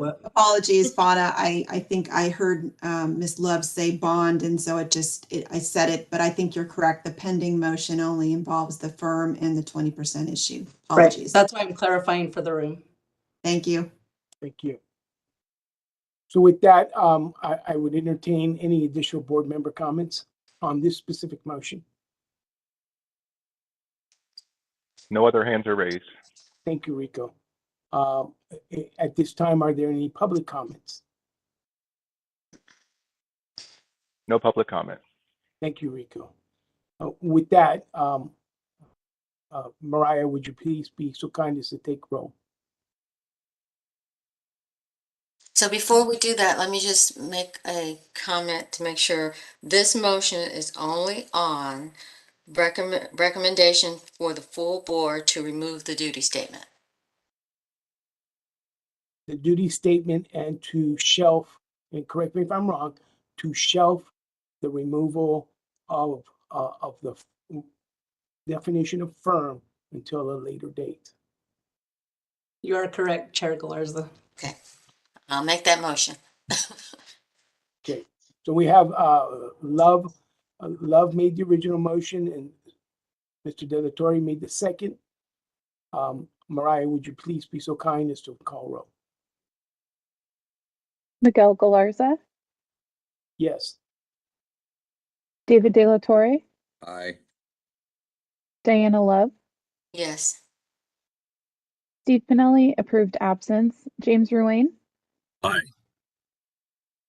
Fauna. I think I heard Ms. Love say bond, and so I said it, but I think you're correct. The pending motion only involves the firm and the 20% issue. Apologies. Right. That's why I'm clarifying for the room. Thank you. Thank you. So with that, I would entertain any additional board member comments on this specific motion. No other hands are raised. Thank you, Rico. At this time, are there any public comments? No public comment. Thank you, Rico. With that, Mariah, would you please be so kind as to take roll? So before we do that, let me just make a comment to make sure this motion is only on recommendation for the full board to remove the duty statement. The duty statement and to shelf, and correct me if I'm wrong, to shelf the removal of the definition of firm until a later date. You are correct, Chair Galarza. Okay, I'll make that motion. Okay, so we have Love made the original motion and Mr. De La Torre made the second. Mariah, would you please be so kind as to call roll? Miguel Galarza, Yes. David De La Torre, Aye. Diana Love, Yes. Steve Panelli, approved absence, James Ruane, Aye.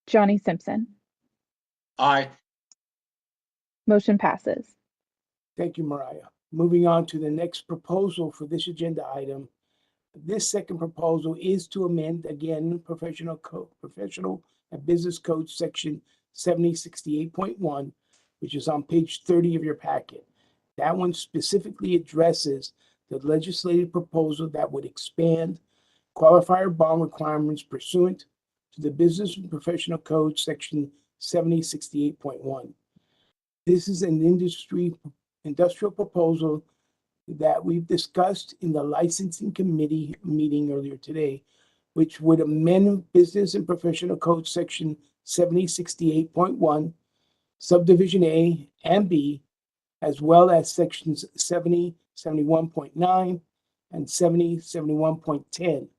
Johnny Simpson. Aye. Motion passes. Thank you, Mariah. Moving on to the next proposal for this agenda item. This second proposal is to amend again professional and business code section 7068.1, which is on page 30 of your packet. That one specifically addresses the legislative proposal that would expand qualifier bond requirements pursuant to the business and professional code section 7068.1. This is an industrial proposal that we've discussed in the licensing committee meeting earlier today, which would amend business and professional code section 7068.1, subdivision A and B, as well as sections 7071.9 and 7071.10.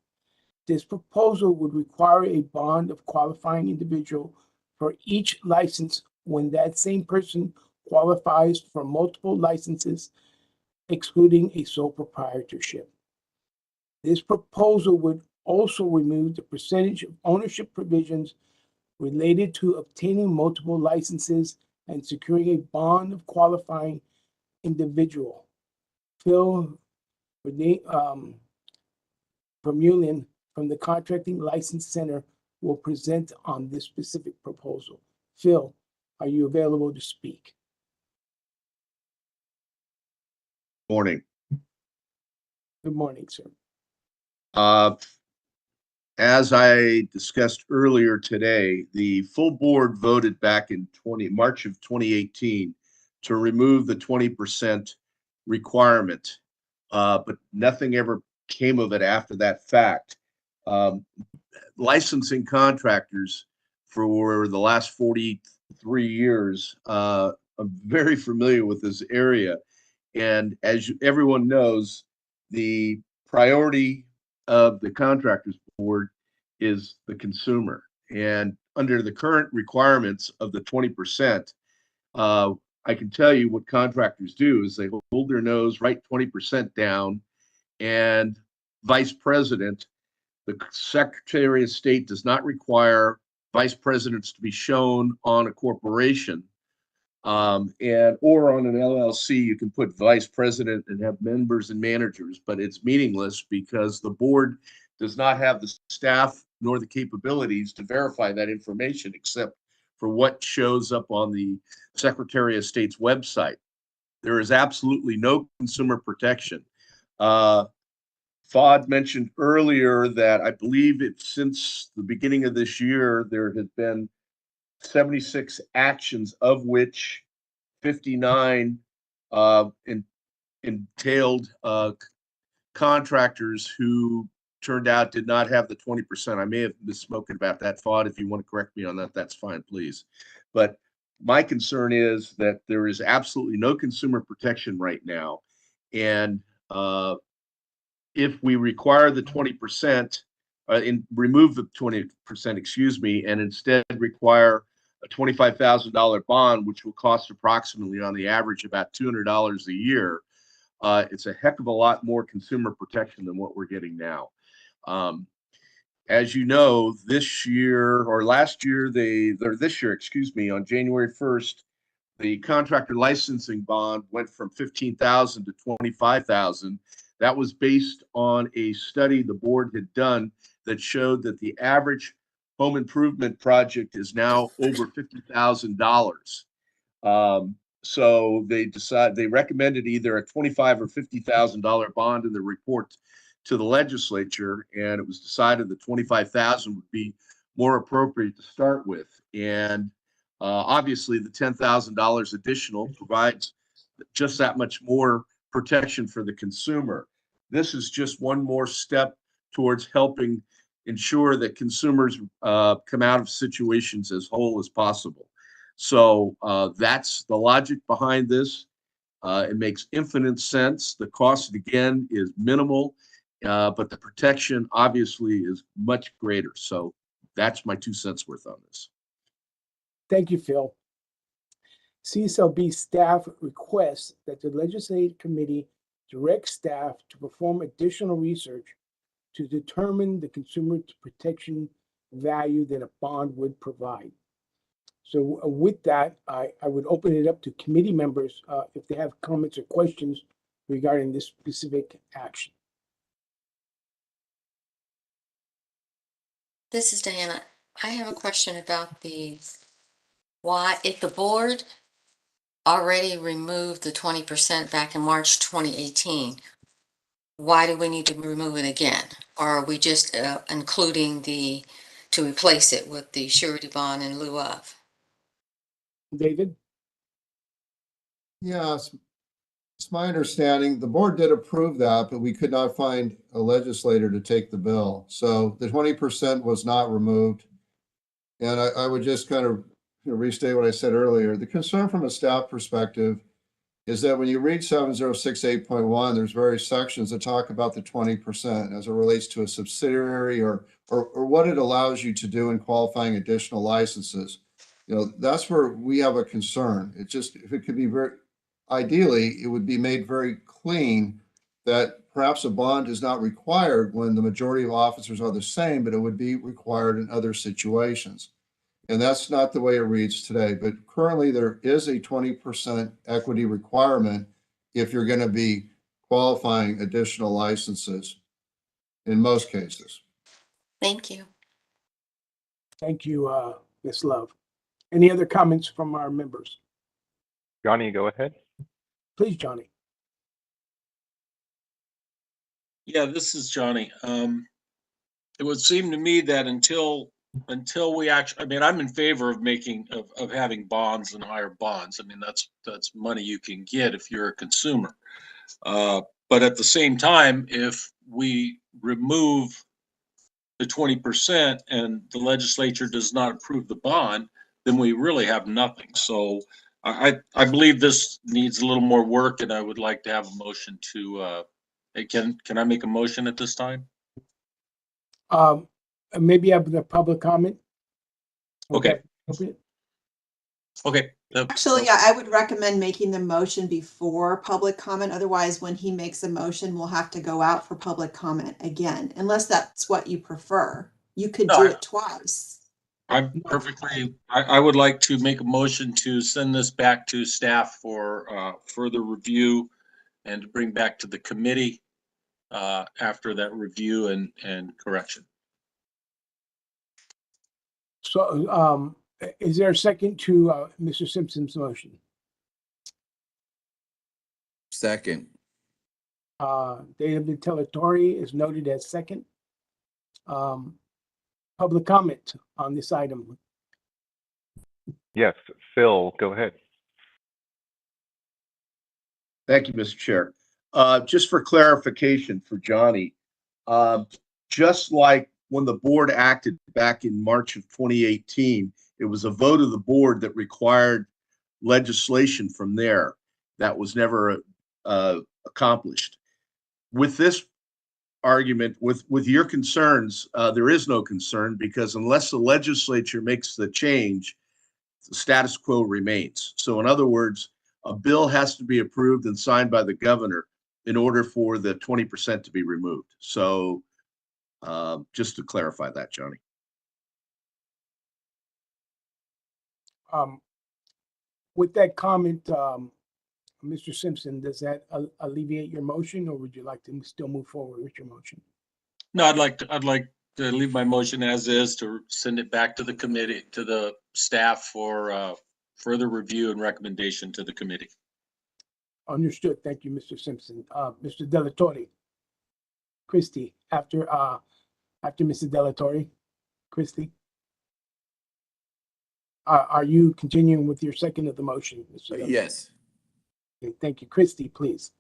This proposal would require a bond of qualifying individual for each license when that same person qualifies for multiple licenses, excluding a sole proprietorship. This proposal would also remove the percentage of ownership provisions related to obtaining multiple licenses and securing a bond of qualifying individual. Phil Vermeulen from the Contracting License Center will present on this specific proposal. Phil, are you available to speak? Morning. Good morning, sir. As I discussed earlier today, the full board voted back in March of 2018 to remove the 20% requirement, but nothing ever came of it after that fact. Licensing contractors for the last 43 years, I'm very familiar with this area. And as everyone knows, the priority of the contractors board is the consumer. And under the current requirements of the 20%, I can tell you what contractors do is they hold their nose, write 20% down, and vice president, the Secretary of State does not require vice presidents to be shown on a corporation. Or on an LLC, you can put vice president and have members and managers, but it's meaningless because the board does not have the staff nor the capabilities to verify that information except for what shows up on the Secretary of State's website. There is absolutely no consumer protection. Fod mentioned earlier that I believe it's since the beginning of this year, there has been 76 actions, of which 59 entailed contractors who turned out did not have the 20%. I may have misspoken about that, Fod. If you want to correct me on that, that's fine, please. But my concern is that there is absolutely no consumer protection right now. And if we require the 20%, remove the 20%, excuse me, and instead require a $25,000 bond, which will cost approximately on the average about $200 a year, it's a heck of a lot more consumer protection than what we're getting now. As you know, this year, excuse me, on January 1st, the contractor licensing bond went from $15,000 to $25,000. That was based on a study the board had done that showed that the average home improvement project is now over $50,000. So they recommended either a $25,000 or $50,000 bond in the report to the legislature, and it was decided that $25,000 would be more appropriate to start with. And obviously, the $10,000 additional provides just that much more protection for the consumer. This is just one more step towards helping ensure that consumers come out of situations as whole as possible. So that's the logic behind this. It makes infinite sense. The cost, again, is minimal, but the protection obviously is much greater. So that's my 2 cents worth on this. Thank you, Phil. CSLB staff requests that the legislative committee direct staff to perform additional research to determine the consumer protection value that a bond would provide. So with that, I would open it up to committee members if they have comments or questions regarding this specific action. This is Diana. I have a question about why, if the board already removed the 20% back in March 2018, why do we need to remove it again? Or are we just including to replace it with the surety bond in lieu of? David? Yeah, it's my understanding, the board did approve that, but we could not find a legislator to take the bill. So the 20% was not removed. And I would just kind of restate what I said earlier. The concern from a staff perspective is that when you read 7068.1, there's various sections that talk about the 20% as it relates to a subsidiary or what it allows you to do in qualifying additional licenses. That's where we have a concern. It just, if it could be ideally, it would be made very clean that perhaps a bond is not required when the majority of officers are the same, but it would be required in other situations. And that's not the way it reads today. But currently, there is a 20% equity requirement if you're going to be qualifying additional licenses in most cases. Thank you. Thank you, Ms. Love. Any other comments from our members? Johnny, go ahead. Please, Johnny. Yeah, this is Johnny. It would seem to me that until we actually, I mean, I'm in favor of having bonds and higher bonds. I mean, that's money you can get if you're a consumer. But at the same time, if we remove the 20% and the legislature does not approve the bond, then we really have nothing. So I believe this needs a little more work, and I would like to have a motion to, can I make a motion at this time? Maybe have the public comment. Okay. Okay. Actually, yeah, I would recommend making the motion before public comment. Otherwise, when he makes a motion, we'll have to go out for public comment again, unless that's what you prefer. You could do it twice. I'm perfectly, I would like to make a motion to send this back to staff for further review and to bring back to the committee after that review and correction. So is there a second to Mr. Simpson's motion? Second. David Torre is noted as second. Public comment on this item. Yes, Phil, go ahead. Thank you, Mr. Chair. Just for clarification for Johnny, just like when the board acted back in March of 2018, it was a vote of the board that required legislation from there. That was never accomplished. With this argument, with your concerns, there is no concern, because unless the legislature makes the change, the status quo remains. So in other words, a bill has to be approved and signed by the governor in order for the 20% to be removed. So just to clarify that, Johnny. With that comment, Mr. Simpson, does that alleviate your motion, or would you like to still move forward with your motion? No, I'd like to leave my motion as is, to send it back to the committee, to the staff for further review and recommendation to the committee. Understood. Thank you, Mr. Simpson. Mr. Delatorre. Christie, after Mr. Delatorre. Christie. Are you continuing with your second of the motion? Mr. Delatorre? Yes. Okay, thank you. Christie, please.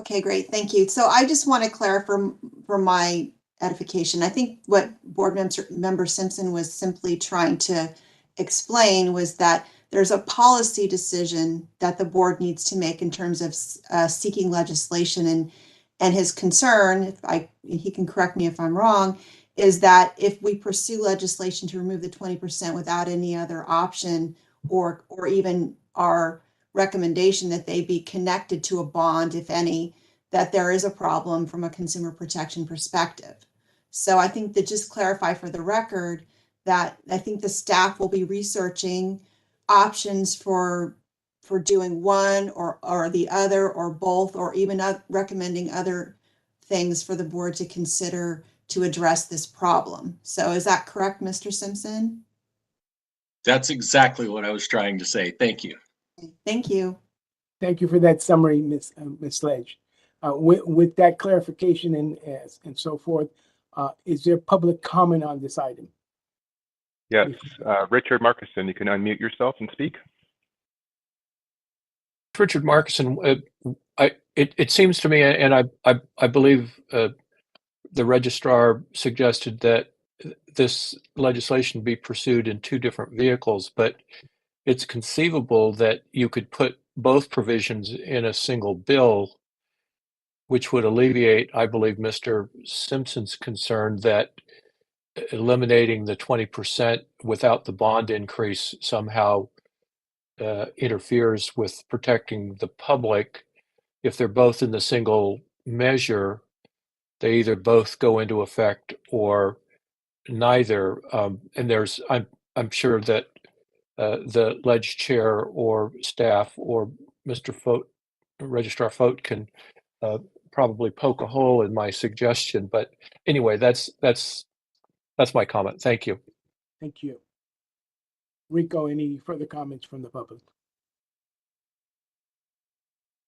Okay, great. Thank you. So I just want to clarify for my edification. I think what board member Simpson was simply trying to explain was that there's a policy decision that the board needs to make in terms of seeking legislation, and his concern, he can correct me if I'm wrong, is that if we pursue legislation to remove the 20% without any other option, or even our recommendation that they be connected to a bond, if any, that there is a problem from a consumer protection perspective. So I think that just clarify for the record that I think the staff will be researching options for doing one or the other or both, or even recommending other things for the board to consider to address this problem. So is that correct, Mr. Simpson? That's exactly what I was trying to say. Thank you. Thank you. Thank you for that summary, Ms. Sledge. With that clarification and so forth, is there public comment on this item? Yes, Richard Markison, you can unmute yourself and speak. Richard Markison, it seems to me, and I believe the registrar suggested that this legislation be pursued in two different vehicles, but it's conceivable that you could put both provisions in a single bill, which would alleviate, I believe, Mr. Simpson's concern that eliminating the 20% without the bond increase somehow interferes with protecting the public. If they're both in the single measure, they either both go into effect or neither. And I'm sure that the ledge chair or staff or Mr. Fote, Registrar Fote, can probably poke a hole in my suggestion. But anyway, that's my comment. Thank you. Thank you. Rico, any further comments from the public?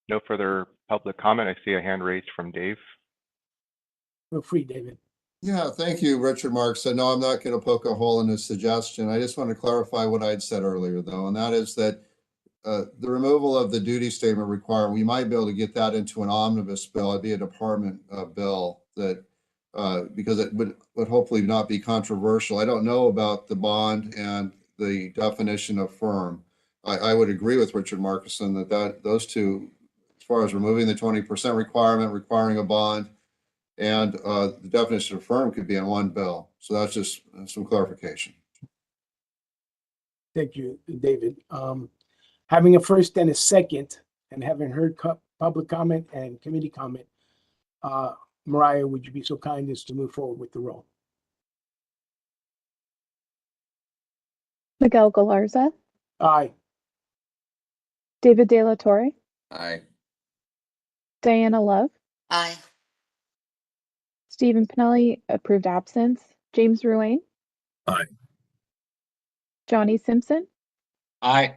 No further public comment. I see a hand raised from Dave. Feel free, David. Yeah, thank you, Richard Marks. So no, I'm not going to poke a hole in his suggestion. I just want to clarify what I had said earlier, though, and that is that the removal of the duty statement requirement, we might be able to get that into an omnibus bill. It'd be a department bill that, because it would hopefully not be controversial. I don't know about the bond and the definition of firm. I would agree with Richard Markison that those two, as far as removing the 20% requirement, requiring a bond, and the definition of firm could be in one bill. So that's just some clarification. Thank you, David. Having a first and a second, and having heard public comment and committee comment, Mariah, would you be so kind as to move forward with the roll? Miguel Galarza, Aye. David De La Torre, Aye. Diana Love, Aye. Stephen Panelli, approved absence, James Ruane. Aye. Johnny Simpson, Aye.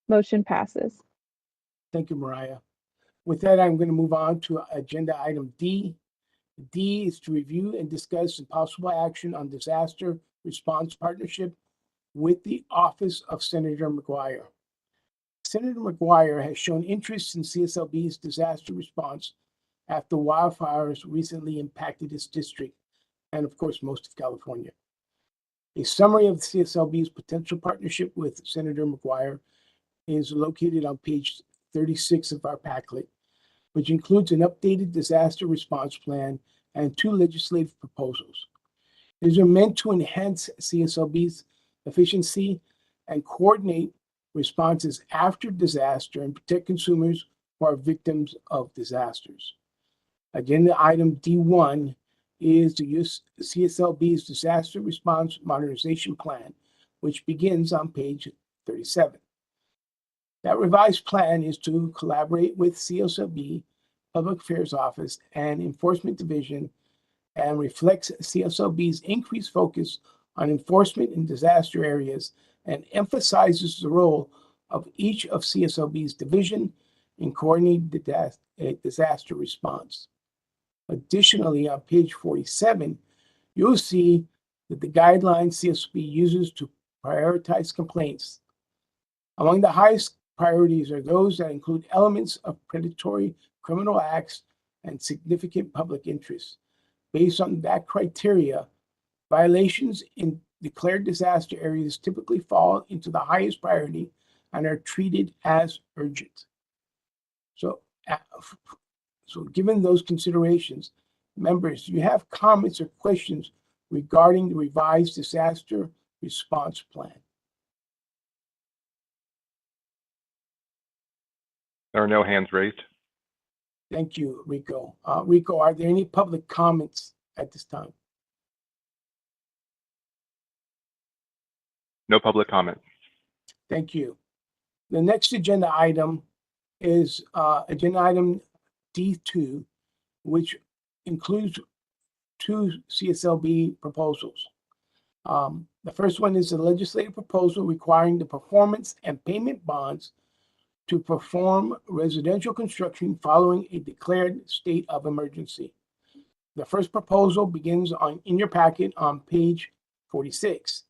motion passes. Thank you, Mariah. With that, I'm going to move on to agenda item D. D is to review and discuss some possible action on disaster response partnership with the Office of Senator McGuire. Senator McGuire has shown interest in CSLB's disaster response after wildfires recently impacted his district and, of course, most of California. A summary of the CSLB's potential partnership with Senator McGuire is located on page 36 of our packet, which includes an updated disaster response plan and two legislative proposals. These are meant to enhance CSLB's efficiency and coordinate responses after disaster and protect consumers who are victims of disasters. Agenda item D1 is to use CSLB's disaster response modernization plan, which begins on page 37. That revised plan is to collaborate with CSLB, Public Affairs Office, and Enforcement Division, and reflects CSLB's increased focus on enforcement in disaster areas and emphasizes the role of each of CSLB's division in coordinating disaster response. Additionally, on page 47, you'll see that the guidelines CSLB uses to prioritize complaints. Among the highest priorities are those that include elements of predatory criminal acts and significant public interest. Based on that criteria, violations in declared disaster areas typically fall into the highest priority and are treated as urgent. So given those considerations, members, do you have comments or questions regarding the revised disaster response plan? There are no hands raised. Thank you, Rico. Rico, are there any public comments at this time? No public comment. Thank you. The next agenda item is agenda item D2, which includes two CSLB proposals. The first one is a legislative proposal requiring the performance and payment bonds to perform residential construction following a declared state of emergency. The first proposal begins in your packet on page 46.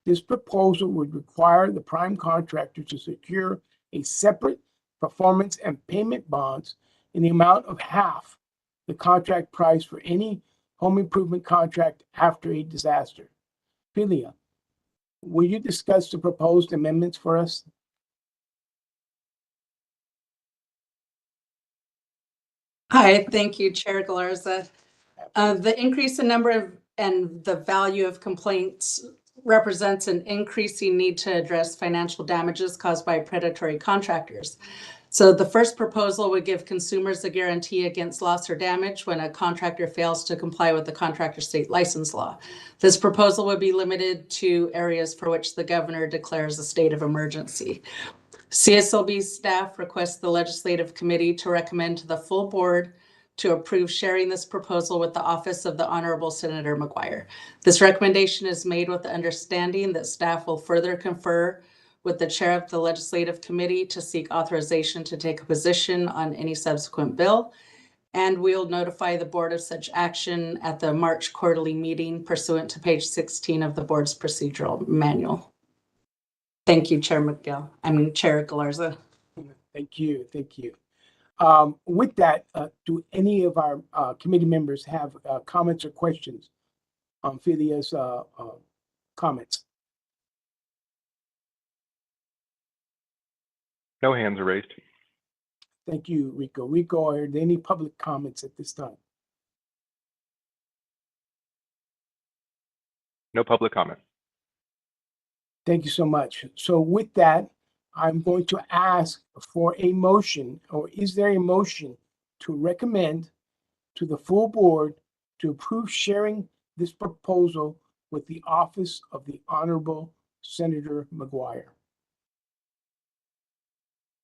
This proposal would require the prime contractor to secure a separate performance and payment bonds in the amount of half the contract price for any home improvement contract after a disaster. Philia, will you discuss the proposed amendments for us? Hi, thank you, Chair Galarza. The increase in number of and the value of complaints represents an increasing need to address financial damages caused by predatory contractors. So the first proposal would give consumers a guarantee against loss or damage when a contractor fails to comply with the contractor state license law. This proposal would be limited to areas for which the governor declares a state of emergency. CSLB staff requests the legislative committee to recommend to the full board to approve sharing this proposal with the office of the Honorable Senator McGuire. This recommendation is made with the understanding that staff will further confer with the chair of the legislative committee to seek authorization to take a position on any subsequent bill. And we'll notify the board of such action at the March quarterly meeting pursuant to page 16 of the board's procedural manual. Thank you, Chair Chair Galarza. Thank you, thank you. With that, do any of our committee members have comments or questions on Philia's comments? No hands are raised. Thank you, Rico. Rico, are there any public comments at this time? No public comment. Thank you so much. So with that, I'm going to ask for a motion, or is there a motion to recommend to the full board to approve sharing this proposal with the office of the Honorable Senator McGuire?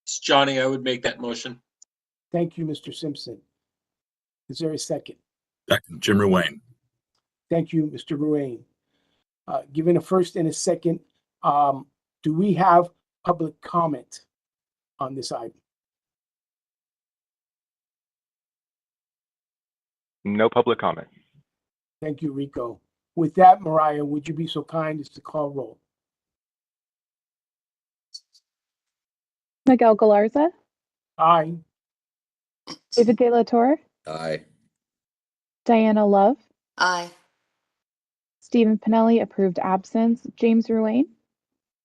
It's Johnny, I would make that motion. Thank you, Mr. Simpson. Is there a second? Second, Jim Ruane. Thank you, Mr. Ruane. Given a first and a second, do we have public comment on this item? No public comment. Thank you, Rico. With that, Mariah, would you be so kind as to call roll? Miguel Galarza, Aye. David De La Torre, Aye. Diana Love, Aye. Stephen Panelli, approved absence, James Ruane,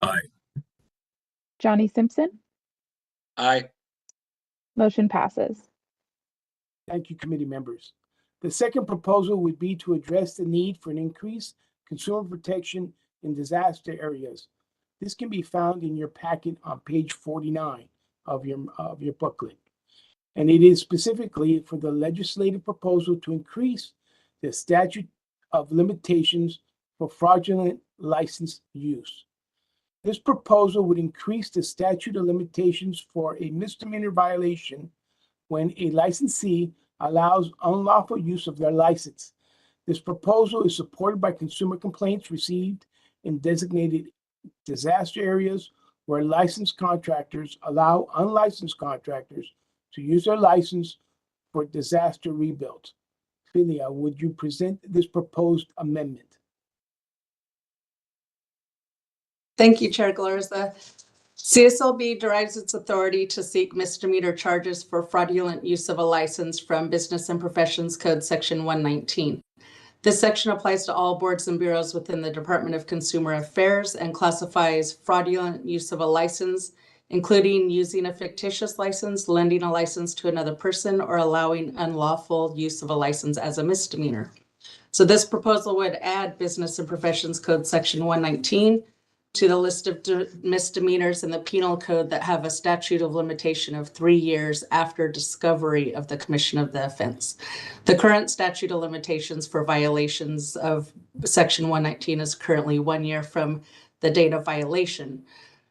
Aye. Johnny Simpson, Aye. motion passes. Thank you, committee members. The second proposal would be to address the need for an increased consumer protection in disaster areas. This can be found in your packet on page 49 of your booklet. And it is specifically for the legislative proposal to increase the statute of limitations for fraudulent license use. This proposal would increase the statute of limitations for a misdemeanor violation when a licensee allows unlawful use of their license. This proposal is supported by consumer complaints received in designated disaster areas where licensed contractors allow unlicensed contractors to use their license for disaster rebuilds. Philia, would you present this proposed amendment? Thank you, Chair Galarza. CSLB derives its authority to seek misdemeanor charges for fraudulent use of a license from Business and Professions Code Section 119. This section applies to all boards and bureaus within the Department of Consumer Affairs and classifies fraudulent use of a license, including using a fictitious license, lending a license to another person, or allowing unlawful use of a license as a misdemeanor. So this proposal would add Business and Professions Code Section 119 to the list of misdemeanors in the penal code that have a statute of limitation of 3 years after discovery of the commission of the offense. The current statute of limitations for violations of Section 119 is currently 1 year from the date of violation.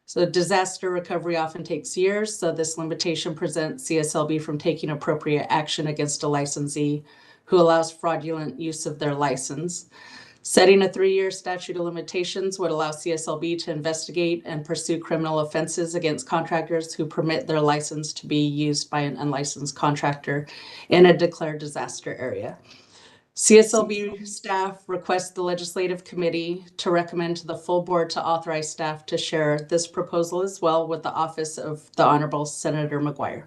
So disaster recovery often takes years, so this limitation prevents CSLB from taking appropriate action against a licensee who allows fraudulent use of their license. Setting a 3-year statute of limitations would allow CSLB to investigate and pursue criminal offenses against contractors who permit their license to be used by an unlicensed contractor in a declared disaster area. CSLB staff requests the legislative committee to recommend to the full board to authorize staff to share this proposal as well with the office of the Honorable Senator McGuire.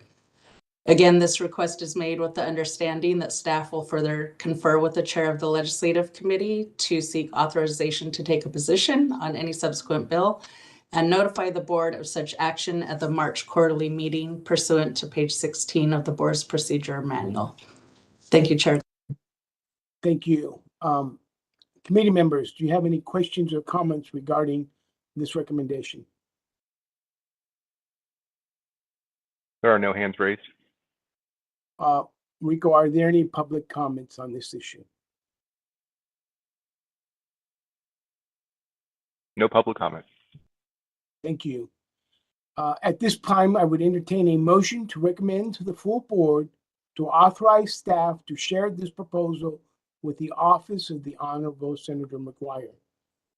Again, this request is made with the understanding that staff will further confer with the chair of the legislative committee to seek authorization to take a position on any subsequent bill and notify the board of such action at the March quarterly meeting pursuant to page 16 of the board's procedure manual. Thank you, Chair. Thank you. Committee members, do you have any questions or comments regarding this recommendation? There are no hands raised. Rico, are there any public comments on this issue? No public comment. Thank you. At this time, I would entertain a motion to recommend to the full board to authorize staff to share this proposal with the office of the Honorable Senator McGuire.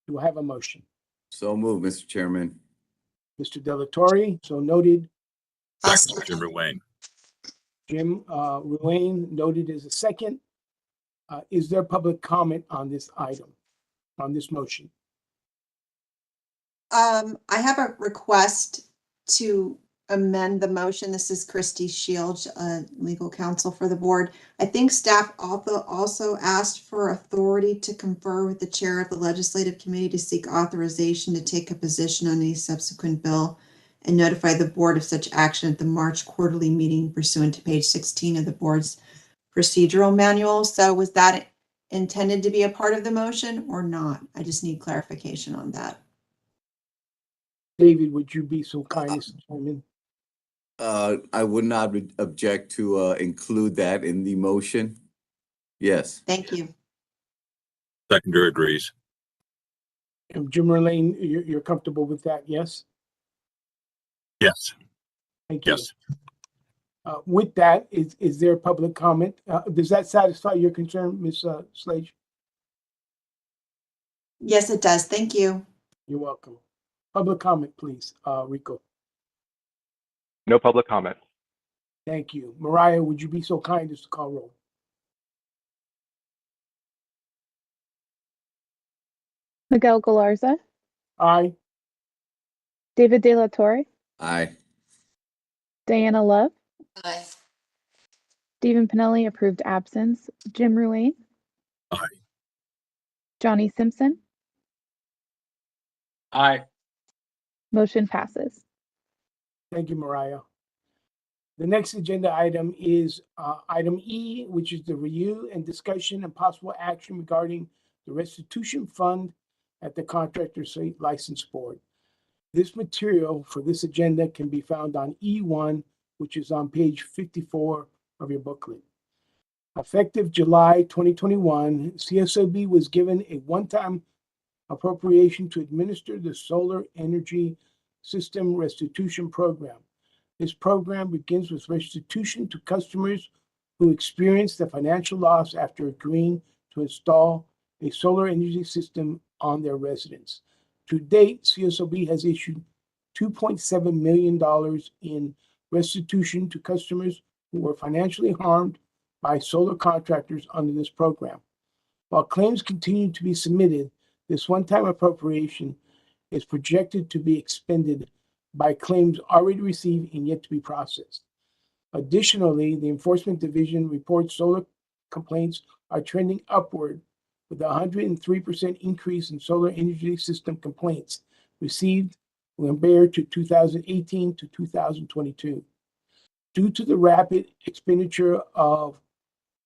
Do I have a motion? So moved, Mr. Chairman. Mr. Delatorre, so noted. Second, Jim Ruane. Jim Ruane, noted as a second. Is there public comment on this item, on this motion? I have a request to amend the motion. This is Christy Shields, legal counsel for the board. I think staff also asked for authority to confer with the chair of the legislative committee to seek authorization to take a position on a subsequent bill and notify the board of such action at the March quarterly meeting pursuant to page 16 of the board's procedural manual. So was that intended to be a part of the motion or not? I just need clarification on that. David, would you be so kind as to chime in? I would not object to include that in the motion. Yes. Thank you. Seconder agrees. And Jim Ruane, you're comfortable with that? Yes? Yes. Thank you. Yes. With that, is there public comment? Does that satisfy your concern, Ms. Slage? Yes, it does. Thank you. You're welcome. Public comment, please, Rico. No public comment. Thank you. Mariah, would you be so kind as to call roll? Miguel Galarza, Aye. David De La Torre, Aye. Diana Love, Aye. Stephen Panelli approved absence, Jim Ruane, Aye. Johnny Simpson, Aye. motion passes. Thank you, Mariah. The next agenda item is item E, which is the review and discussion and possible action regarding the restitution fund at the Contractors License Board. This material for this agenda can be found on E1, which is on page 54 of your booklet. Effective July 2021, CSLB was given a one-time appropriation to administer the Solar Energy System Restitution Program. This program begins with restitution to customers who experienced the financial loss after agreeing to install a solar energy system on their residence. To date, CSLB has issued $2.7 million in restitution to customers who were financially harmed by solar contractors under this program. While claims continue to be submitted, this one-time appropriation is projected to be expended by claims already received and yet to be processed. Additionally, the Enforcement Division reports solar complaints are trending upward with a 103% increase in solar energy system complaints received compared to 2018 to 2022. Due to the rapid expenditure of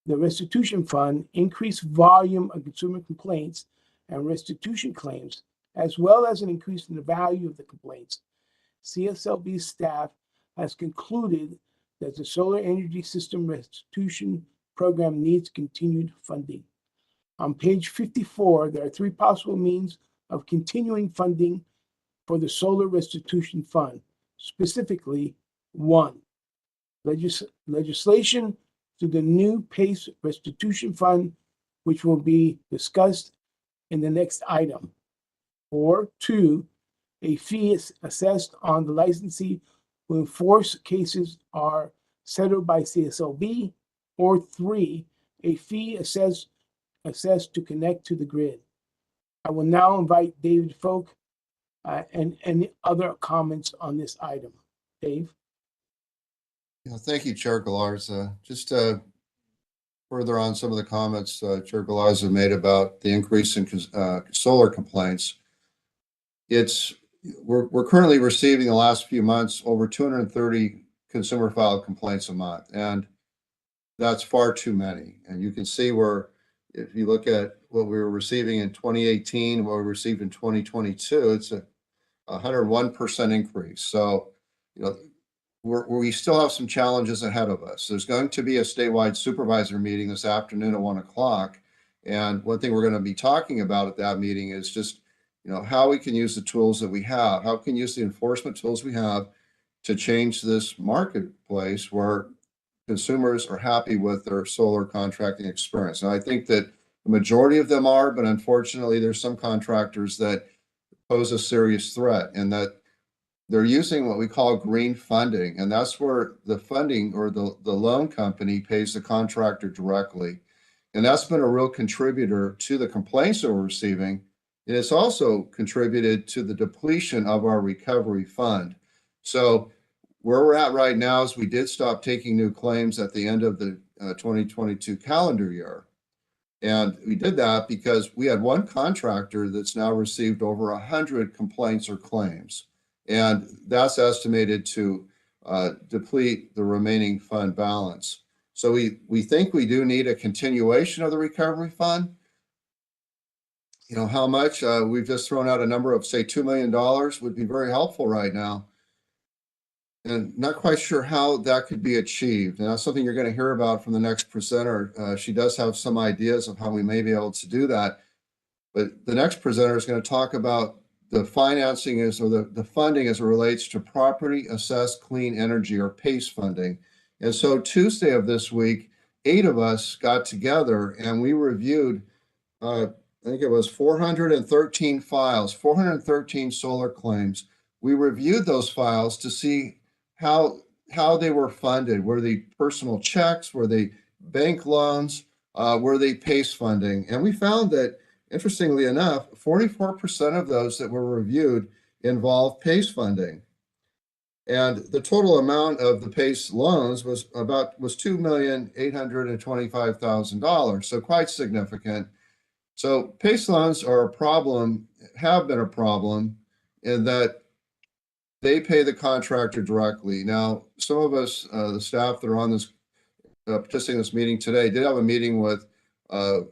the restitution fund, increased volume of consumer complaints and restitution claims, as well as an increase in the value of the complaints, CSLB staff has concluded that the solar energy system restitution program needs continued funding. On page 54, there are three possible means of continuing funding for the solar restitution fund. Specifically, one, legislation to the new PACE restitution fund, which will be discussed in the next item. Or two, a fee is assessed on the licensee who enforce cases are settled by CSLB. Or three, a fee assessed to connect to the grid. I will now invite David Folk and any other comments on this item. Dave? Yeah, thank you, Chair Galarza. Just further on some of the comments Chair Galarza made about the increase in solar complaints. We're currently receiving the last few months over 230 consumer filed complaints a month, and that's far too many. And you can see where, if you look at what we were receiving in 2018, what we received in 2022, it's a 101% increase. So, you know, we still have some challenges ahead of us. There's going to be a statewide supervisor meeting this afternoon at 1 o'clock. And one thing we're going to be talking about at that meeting is just, you know, how we can use the tools that we have, how we can use the enforcement tools we have to change this marketplace where consumers are happy with their solar contracting experience. And I think that the majority of them are, but unfortunately, there's some contractors that pose a serious threat, and that they're using what we call green funding. And that's where the funding or the loan company pays the contractor directly. And that's been a real contributor to the complaints that we're receiving. And it's also contributed to the depletion of our recovery fund. So where we're at right now is we did stop taking new claims at the end of the 2022 calendar year. And we did that because we had one contractor that's now received over 100 complaints or claims. And that's estimated to deplete the remaining fund balance. So we think we do need a continuation of the recovery fund. You know, how much? We've just thrown out a number of, say, $2 million would be very helpful right now. And not quite sure how that could be achieved. And that's something you're going to hear about from the next presenter. She does have some ideas of how we may be able to do that. But the next presenter is going to talk about the financing or the funding as it relates to property assessed clean energy, or PACE funding. And so Tuesday of this week, 8 of us got together and we reviewed, I think it was 413 files, 413 solar claims. We reviewed those files to see how they were funded. Were they personal checks? Were they bank loans? Were they PACE funding? And we found that, interestingly enough, 44% of those that were reviewed involved PACE funding. And the total amount of the PACE loans was $2,825,000, so quite significant. So PACE loans are a problem, have been a problem, in that they pay the contractor directly. Now, some of us, the staff that are on this, participating in this meeting today, did have a meeting with an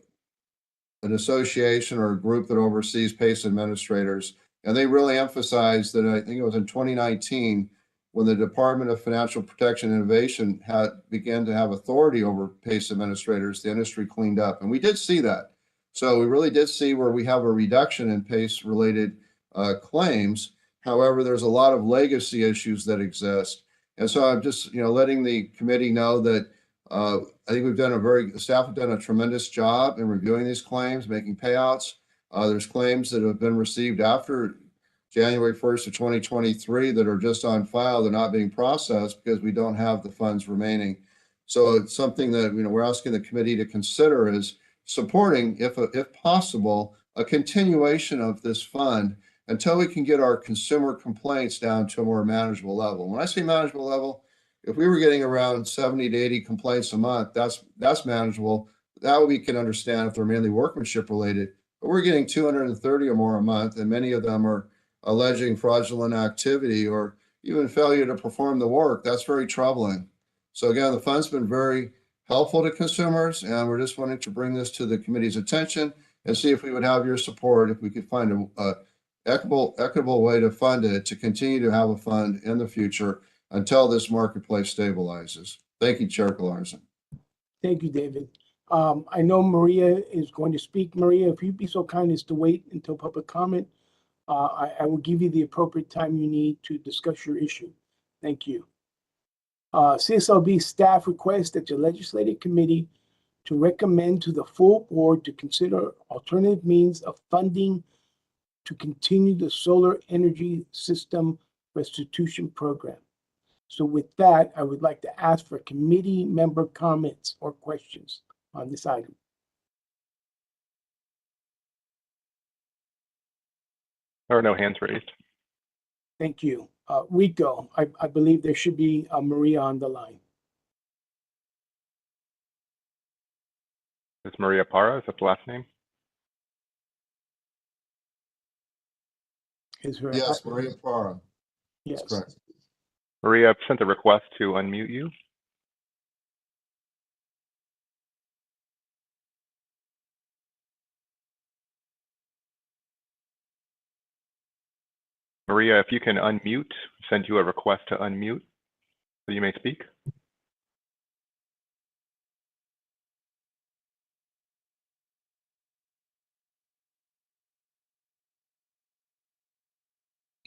association or a group that oversees PACE administrators, and they really emphasized that, I think it was in 2019, when the Department of Financial Protection and Innovation began to have authority over PACE administrators, the industry cleaned up. And we did see that. So we really did see where we have a reduction in PACE-related claims. However, there's a lot of legacy issues that exist. And so I'm just, letting the committee know that I think staff have done a tremendous job in reviewing these claims, making payouts. There's claims that have been received after January 1st of 2023 that are just on file. They're not being processed because we don't have the funds remaining. So it's something that, we're asking the committee to consider is supporting, if possible, a continuation of this fund until we can get our consumer complaints down to a more manageable level. When I say manageable level, if we were getting around 70 to 80 complaints a month, that's manageable. That we can understand if they're mainly workmanship related. But we're getting 230 or more a month, and many of them are alleging fraudulent activity or even failure to perform the work. That's very troubling. So again, the fund's been very helpful to consumers, and we're just wanting to bring this to the committee's attention and see if we would have your support, if we could find a equitable way to fund it, to continue to have a fund in the future until this marketplace stabilizes. Thank you, Chair Galarza. Thank you, David. I know Maria is going to speak. Maria, if you'd be so kind as to wait until public comment, I will give you the appropriate time you need to discuss your issue. Thank you. CSLB staff requests that the legislative committee to recommend to the full board to consider alternative means of funding to continue the solar energy system restitution program. So with that, I would like to ask for committee member comments or questions on this item. There are no hands raised. Thank you. Rico, I believe there should be a Maria on the line. Is Maria Parra, is that the last name? Is her? Yes, Maria Parra. Yes. That's correct. Maria, I've sent a request to unmute you. Maria, if you can unmute, send you a request to unmute so you may speak.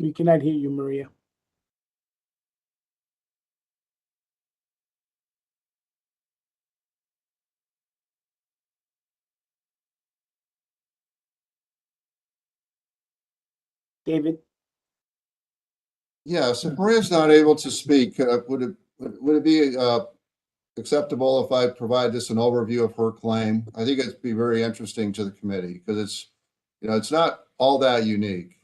We cannot hear you, Maria. David? Yes, if Maria's not able to speak, would it be acceptable if I provide just an overview of her claim? I think it'd be very interesting to the committee because it's not all that unique.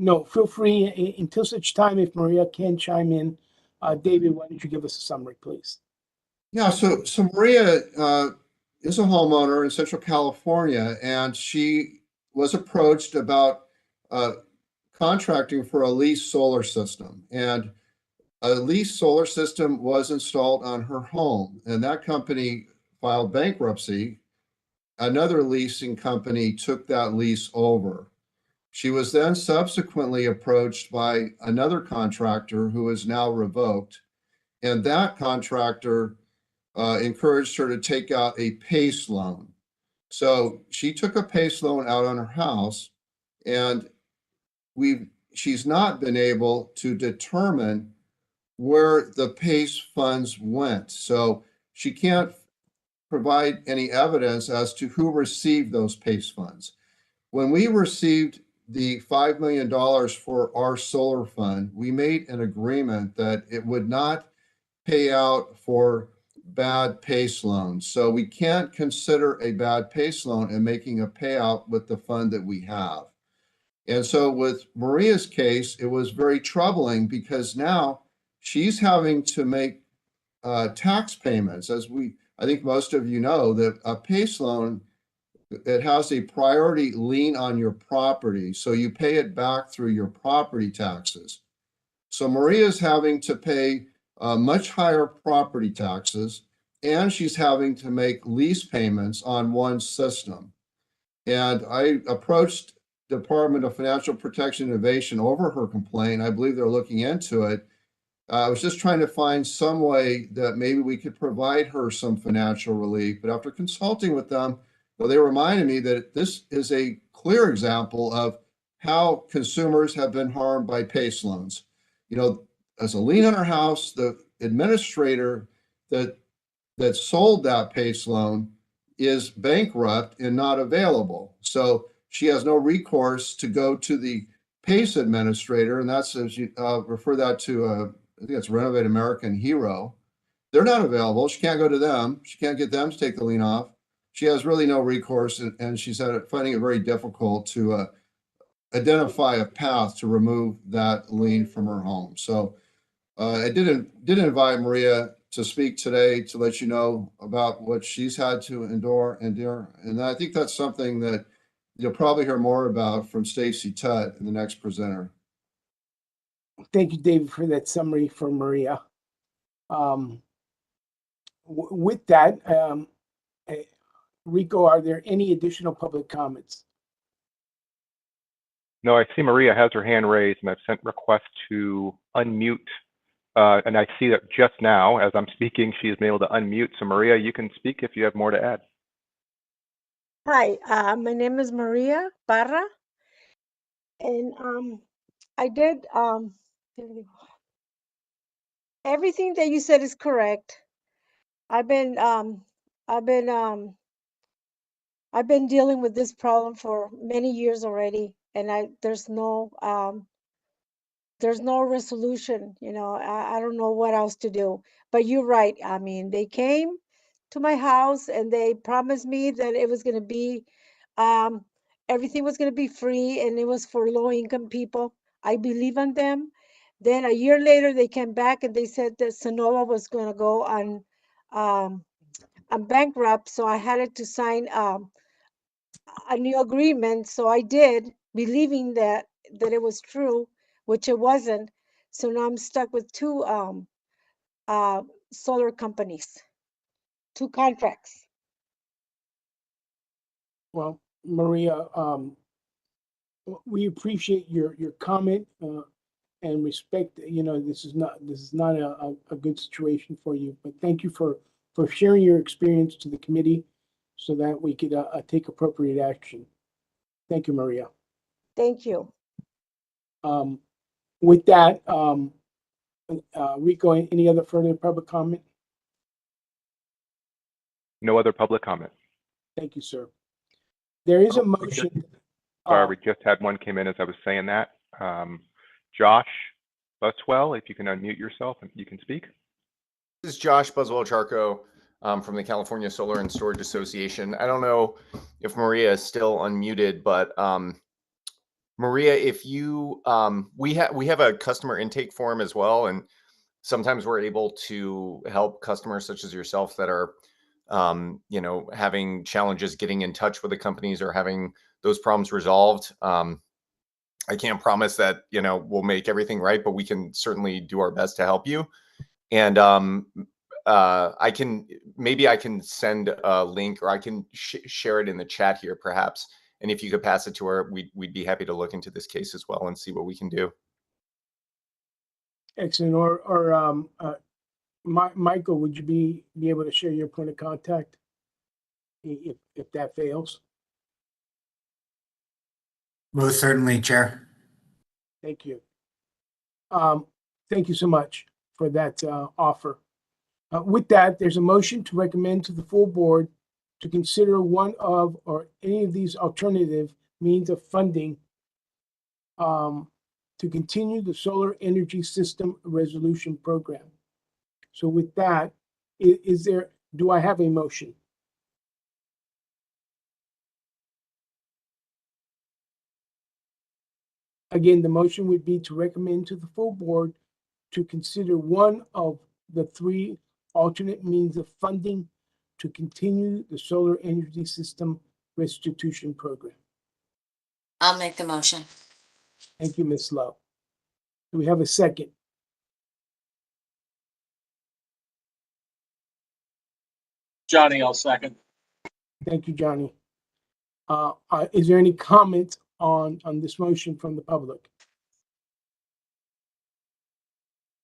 No, feel free until such time if Maria can chime in. David, why don't you give us a summary, please? Yeah, so Maria is a homeowner in Central California, and she was approached about contracting for a leased solar system. And a leased solar system was installed on her home, and that company filed bankruptcy. Another leasing company took that lease over. She was then subsequently approached by another contractor who is now revoked, and that contractor encouraged her to take out a PACE loan. So she took a PACE loan out on her house, and she's not been able to determine where the PACE funds went. So she can't provide any evidence as to who received those PACE funds. When we received the $5 million for our solar fund, we made an agreement that it would not pay out for bad PACE loans. So we can't consider a bad PACE loan in making a payout with the fund that we have. And so with Maria's case, it was very troubling because now she's having to make tax payments. I think most of you know that a PACE loan, it has a priority lien on your property. So you pay it back through your property taxes. So Maria's having to pay much higher property taxes, and she's having to make lease payments on one system. And I approached Department of Financial Protection Innovation over her complaint. I believe they're looking into it. I was just trying to find some way that maybe we could provide her some financial relief. But after consulting with them, well, they reminded me that this is a clear example of how consumers have been harmed by PACE loans. As a lien on her house, the administrator that sold that PACE loan is bankrupt and not available. So she has no recourse to go to the PACE administrator, and that's, as you refer that to, I think it's Renovate American Hero. They're not available. She can't go to them. She can't get them to take the lien off. She has really no recourse, and she's finding it very difficult to identify a path to remove that lien from her home. So I did invite Maria to speak today to let you know about what she's had to endure. And I think that's something that you'll probably hear more about from Stacy Tutt in the next presenter. Thank you, David, for that summary for Maria. With that, Rico, are there any additional public comments? No, I see Maria has her hand raised, and I've sent requests to unmute. And I see that just now, as I'm speaking, she has been able to unmute. So Maria, you can speak if you have more to add. Hi, my name is Maria Barra, and I did everything that you said is correct. I've been dealing with this problem for many years already, and there's no resolution. You know, I don't know what else to do. But you're right. I mean, they came to my house and they promised me that it was going to be everything was going to be free, and it was for low income people. I believe in them. Then a year later, they came back and they said that Sonoma was going to go on bankrupt. So I had to sign a new agreement. So I did, believing that it was true, which it wasn't. So now I'm stuck with two solar companies, two contracts. Well, Maria, we appreciate your comment and respect. You know, this is not a good situation for you, but thank you for sharing your experience to the committee so that we could take appropriate action. Thank you, Maria. Thank you. With that, Rico, any other further public comment? No other public comment. Thank you, sir. There is a motion. Sorry, we just had one came in as I was saying that. Josh Buswell, if you can unmute yourself and you can speak. This is Josh Buswell-Charco from the California Solar and Storage Association. I don't know if Maria is still unmuted, but Maria, if you, we have a customer intake form as well, and sometimes we're able to help customers such as yourself that are, you know, having challenges getting in touch with the companies or having those problems resolved. I can't promise that, you know, we'll make everything right, but we can certainly do our best to help you. And I can send a link, or I can share it in the chat here, perhaps. And if you could pass it to her, we'd be happy to look into this case as well and see what we can do. Excellent. Michael, would you be able to share your point of contact if that fails? Most certainly, Chair. Thank you. Thank you so much for that offer. With that, there's a motion to recommend to the full board to consider one of or any of these alternative means of funding to continue the solar energy system resolution program. So with that, do I have a motion? Again, the motion would be to recommend to the full board to consider one of the three alternate means of funding to continue the solar energy system restitution program. I'll make the motion. Thank you, Ms. Lowe. Do we have a second? Johnny, I'll second. Thank you, Johnny. Is there any comment on this motion from the public?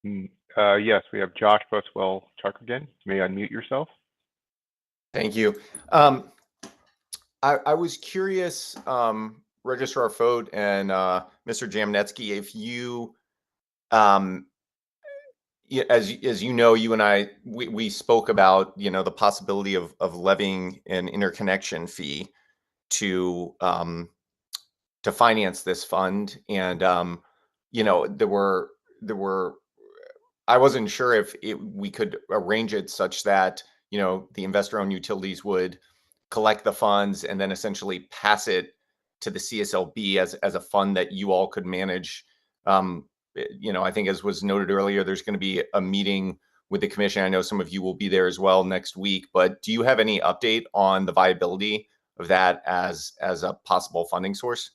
Yes, we have Josh Buswell-Charco again. May I unmute yourself? Thank you. I was curious, Registrar Fote and Mr. Jamnetsky, if you, as you know, you and I, we spoke about, you know, the possibility of levying an interconnection fee to to finance this fund. And, you know, there were, I wasn't sure if we could arrange it such that, you know, the investor-owned utilities would collect the funds and then essentially pass it to the CSLB as a fund that you all could manage. You know, I think as was noted earlier, there's going to be a meeting with the commission. I know some of you will be there as well next week, but do you have any update on the viability of that as a possible funding source?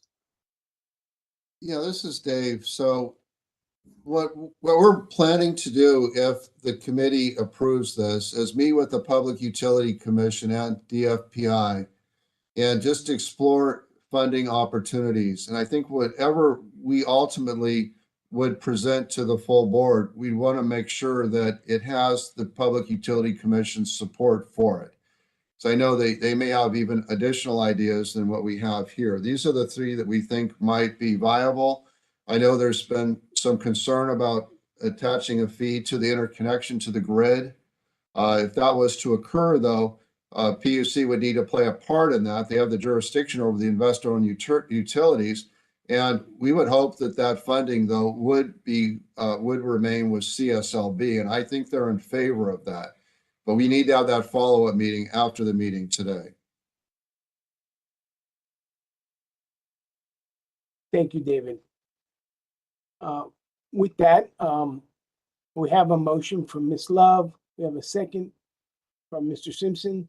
Yeah, this is Dave. So what we're planning to do, if the committee approves this, is meet with the Public Utility Commission and DFPI and just explore funding opportunities. And I think whatever we ultimately would present to the full board, we want to make sure that it has the Public Utility Commission's support for it. So I know they may have even additional ideas than what we have here. These are the three that we think might be viable. I know there's been some concern about attaching a fee to the interconnection to the grid. If that was to occur, though, PUC would need to play a part in that. They have the jurisdiction over the investor-owned utilities, and we would hope that that funding, though, would remain with CSLB, and I think they're in favor of that. But we need to have that follow-up meeting after the meeting today. Thank you, David. With that, we have a motion from Ms. Love. We have a second from Mr. Simpson.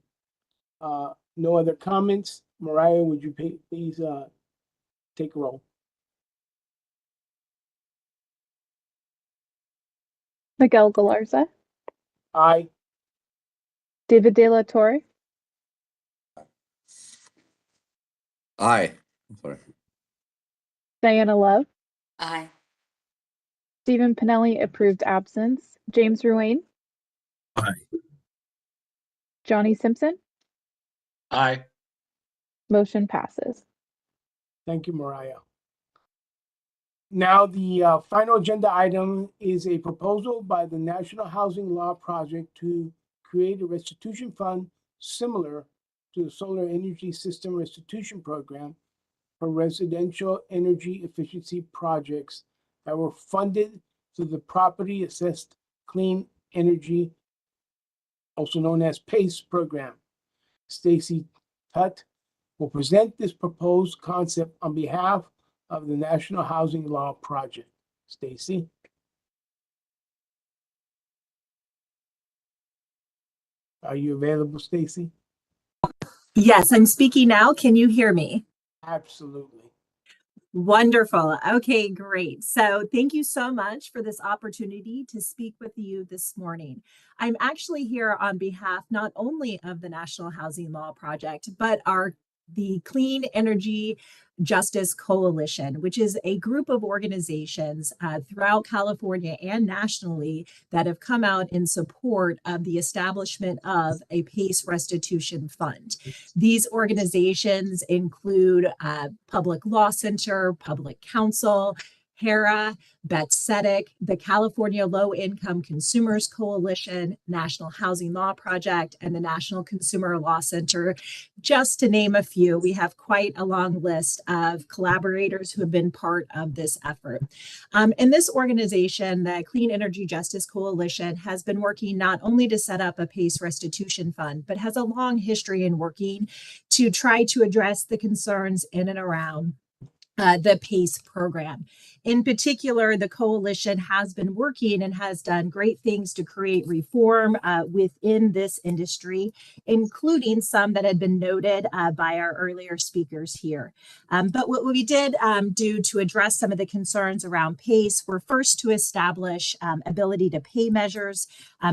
No other comments. Mariah, would you please take roll? Miguel Galarza, Aye. David De La Torre, Aye. I'm sorry. Diana Love, Aye. Stephen Panelli approved absence, James Ruane, Aye. Johnny Simpson, Aye. motion passes. Thank you, Mariah. Now, the final agenda item is a proposal by the National Housing Law Project to create a restitution fund similar to the Solar Energy System Restitution Program for residential energy efficiency projects that were funded through the Property Assessed Clean Energy, also known as PACE program. Stacy Tutt will present this proposed concept on behalf of the National Housing Law Project. Stacy. Are you available, Stacy? Yes, I'm speaking now. Can you hear me? Absolutely. Wonderful. Okay, great. So thank you so much for this opportunity to speak with you this morning. I'm actually here on behalf not only of the National Housing Law Project, but the Clean Energy Justice Coalition, which is a group of organizations throughout California and nationally that have come out in support of the establishment of a PACE restitution fund. These organizations include Public Law Center, Public Counsel, HERA, BETCETIC, the California Low Income Consumers Coalition, National Housing Law Project, and the National Consumer Law Center, just to name a few. We have quite a long list of collaborators who have been part of this effort. And this organization, the Clean Energy Justice Coalition, has been working not only to set up a PACE restitution fund, but has a long history in working to try to address the concerns in and around the PACE program. In particular, the coalition has been working and has done great things to create reform within this industry, including some that had been noted by our earlier speakers here. But what we did do to address some of the concerns around PACE were first to establish ability to pay measures,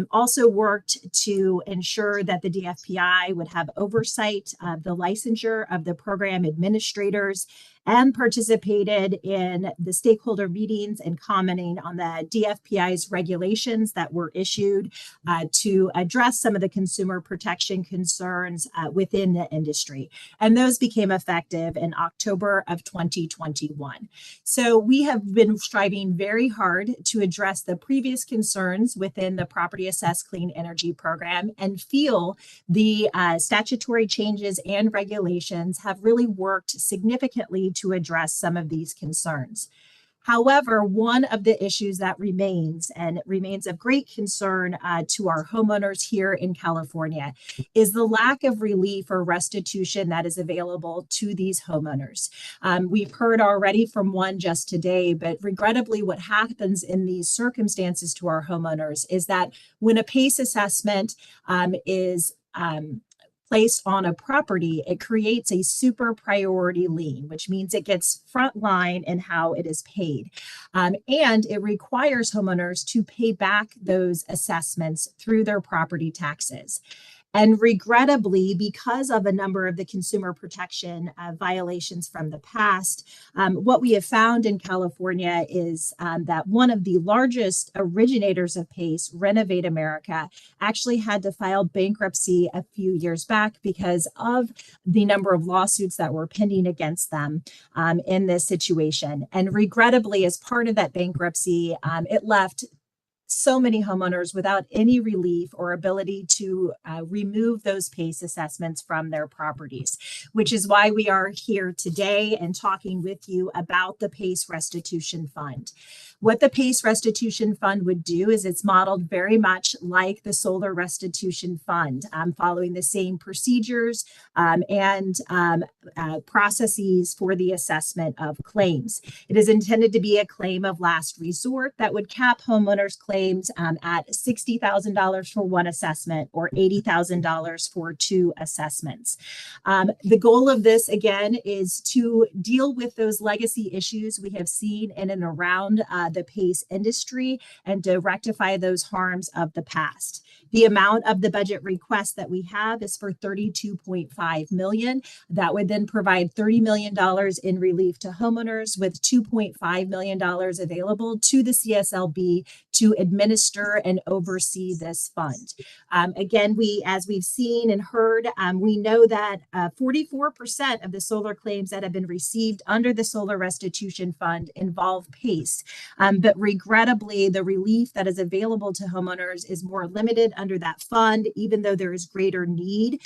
also worked to ensure that the DFPI would have oversight of the licensure of the program administrators, and participated in the stakeholder meetings and commenting on the DFPI's regulations that were issued to address some of the consumer protection concerns within the industry. And those became effective in October of 2021. So we have been striving very hard to address the previous concerns within the Property Assessed Clean Energy Program and feel the statutory changes and regulations have really worked significantly to address some of these concerns. However, one of the issues that remains, and it remains of great concern to our homeowners here in California, is the lack of relief or restitution that is available to these homeowners. We've heard already from one just today, but regrettably, what happens in these circumstances to our homeowners is that when a PACE assessment is placed on a property, it creates a super priority lien, which means it gets front line in how it is paid. And it requires homeowners to pay back those assessments through their property taxes. And regrettably, because of a number of the consumer protection violations from the past, what we have found in California is that one of the largest originators of PACE, Renovate America, actually had to file bankruptcy a few years back because of the number of lawsuits that were pending against them in this situation. And regrettably, as part of that bankruptcy, it left so many homeowners without any relief or ability to remove those PACE assessments from their properties, which is why we are here today and talking with you about the PACE Restitution Fund. What the PACE Restitution Fund would do is it's modeled very much like the Solar Restitution Fund, following the same procedures and processes for the assessment of claims. It is intended to be a claim of last resort that would cap homeowners' claims at $60,000 for one assessment or $80,000 for two assessments. The goal of this, again, is to deal with those legacy issues we have seen in and around the PACE industry and to rectify those harms of the past. The amount of the budget request that we have is for $32.5 million. That would then provide $30 million in relief to homeowners with $2.5 million available to the CSLB to administer and oversee this fund. Again, as we've seen and heard, we know that 44% of the solar claims that have been received under the Solar Restitution Fund involve PACE. But regrettably, the relief that is available to homeowners is more limited under that fund, even though there is greater need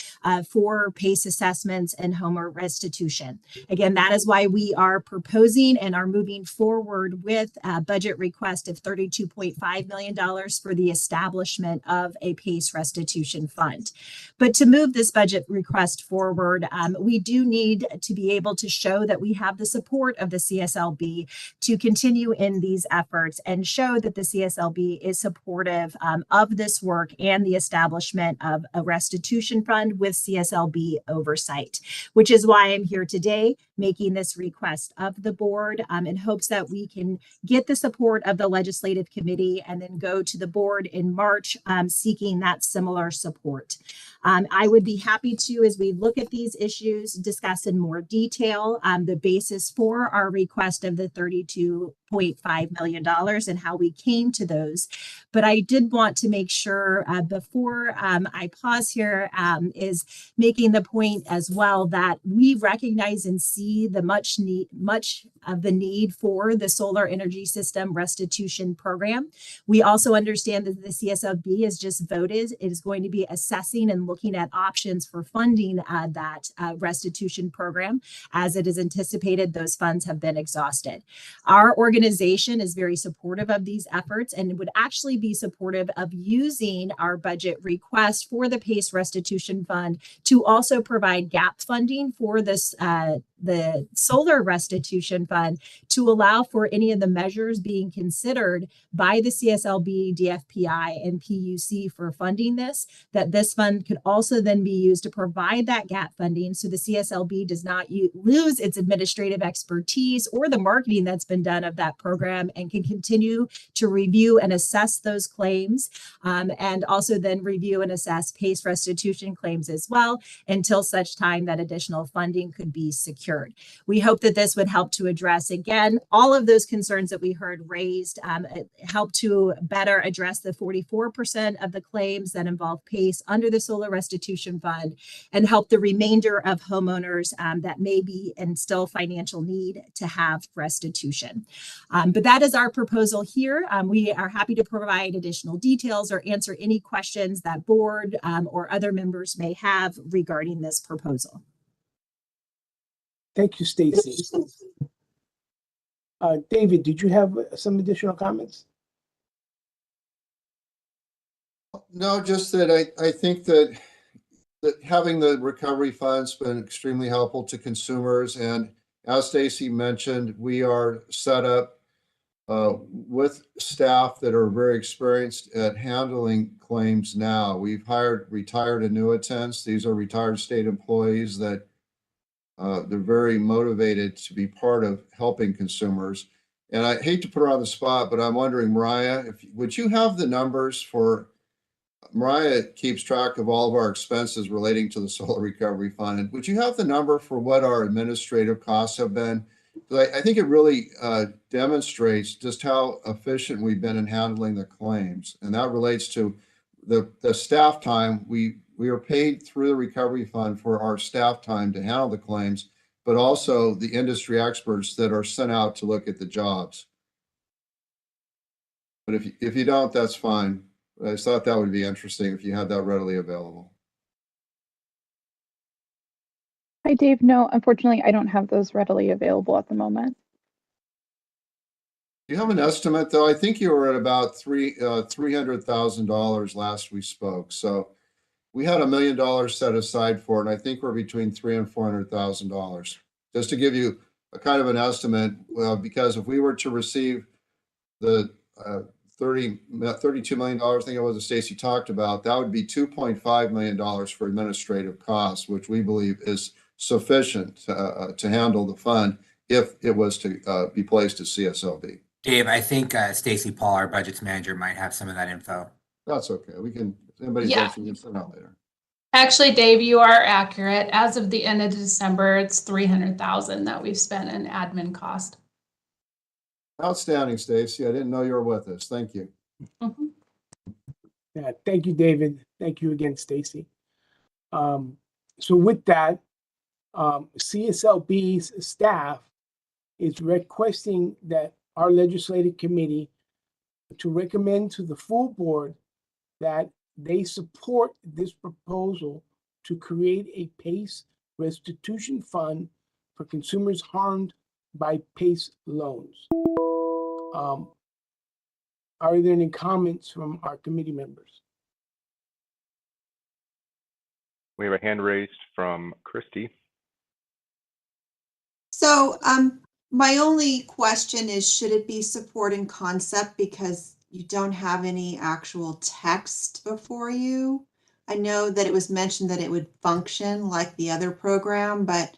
for PACE assessments and homeowner restitution. Again, that is why we are proposing and are moving forward with a budget request of $32.5 million for the establishment of a PACE restitution fund. But to move this budget request forward, we do need to be able to show that we have the support of the CSLB to continue in these efforts and show that the CSLB is supportive of this work and the establishment of a restitution fund with CSLB oversight, which is why I'm here today making this request of the board in hopes that we can get the support of the legislative committee and then go to the board in March seeking that similar support. I would be happy to, as we look at these issues, discuss in more detail the basis for our request of the $32.5 million and how we came to those. But I did want to make sure before I pause here is making the point as well that we recognize and see the much of the need for the solar energy system restitution program. We also understand that the CSLB has just voted. It is going to be assessing and looking at options for funding that restitution program. As it is anticipated, those funds have been exhausted. Our organization is very supportive of these efforts and would actually be supportive of using our budget request for the PACE Restitution Fund to also provide gap funding for this the Solar Restitution Fund to allow for any of the measures being considered by the CSLB, DFPI, and PUC for funding this, that this fund could also then be used to provide that gap funding so the CSLB does not lose its administrative expertise or the marketing that's been done of that program and can continue to review and assess those claims and also then review and assess PACE restitution claims as well until such time that additional funding could be secured. We hope that this would help to address, again, all of those concerns that we heard raised, help to better address the 44% of the claims that involve PACE under the Solar Restitution Fund and help the remainder of homeowners that may be in still financial need to have restitution. But that is our proposal here. We are happy to provide additional details or answer any questions that board or other members may have regarding this proposal. Thank you, Stacy. David, did you have some additional comments? No, just that I think that having the recovery fund's been extremely helpful to consumers. And as Stacy mentioned, we are set up with staff that are very experienced at handling claims now. We've hired retired annuitants. These are retired state employees that they're very motivated to be part of helping consumers. And I hate to put her on the spot, but I'm wondering, Mariah, would you have the numbers for Mariah keeps track of all of our expenses relating to the Solar Recovery Fund. And would you have the number for what our administrative costs have been? I think it really demonstrates just how efficient we've been in handling the claims. And that relates to the staff time. We are paid through the Recovery Fund for our staff time to handle the claims, but also the industry experts that are sent out to look at the jobs. But if you don't, that's fine. I just thought that would be interesting if you had that readily available. Hi, Dave. No, unfortunately, I don't have those readily available at the moment. Do you have an estimate, though? I think you were at about $300,000 last we spoke. So we had $1 million set aside for it, and I think we're between $300,000 and $400,000. Just to give you a kind of an estimate, because if we were to receive the $32 million, I think it was that Stacy talked about, that would be $2.5 million for administrative costs, which we believe is sufficient to handle the fund if it was to be placed at CSLB. Dave, I think Stacy Paul, our budgets manager, might have some of that info. That's okay. We can, if anybody's Yeah. interested, we can send out later. Actually, Dave, you are accurate. As of the end of December, it's $300,000 that we've spent in admin cost. Outstanding, Stacy. I didn't know you were with us. Thank you. Mm-hmm. Yeah, thank you, David. Thank you again, Stacy. So with that, CSLB's staff is requesting that our legislative committee to recommend to the full board that they support this proposal to create a PACE restitution fund for consumers harmed by PACE loans. Are there any comments from our committee members? We have a hand raised from Christy. So my only question is, should it be support in concept because you don't have any actual text before you? I know that it was mentioned that it would function like the other program, but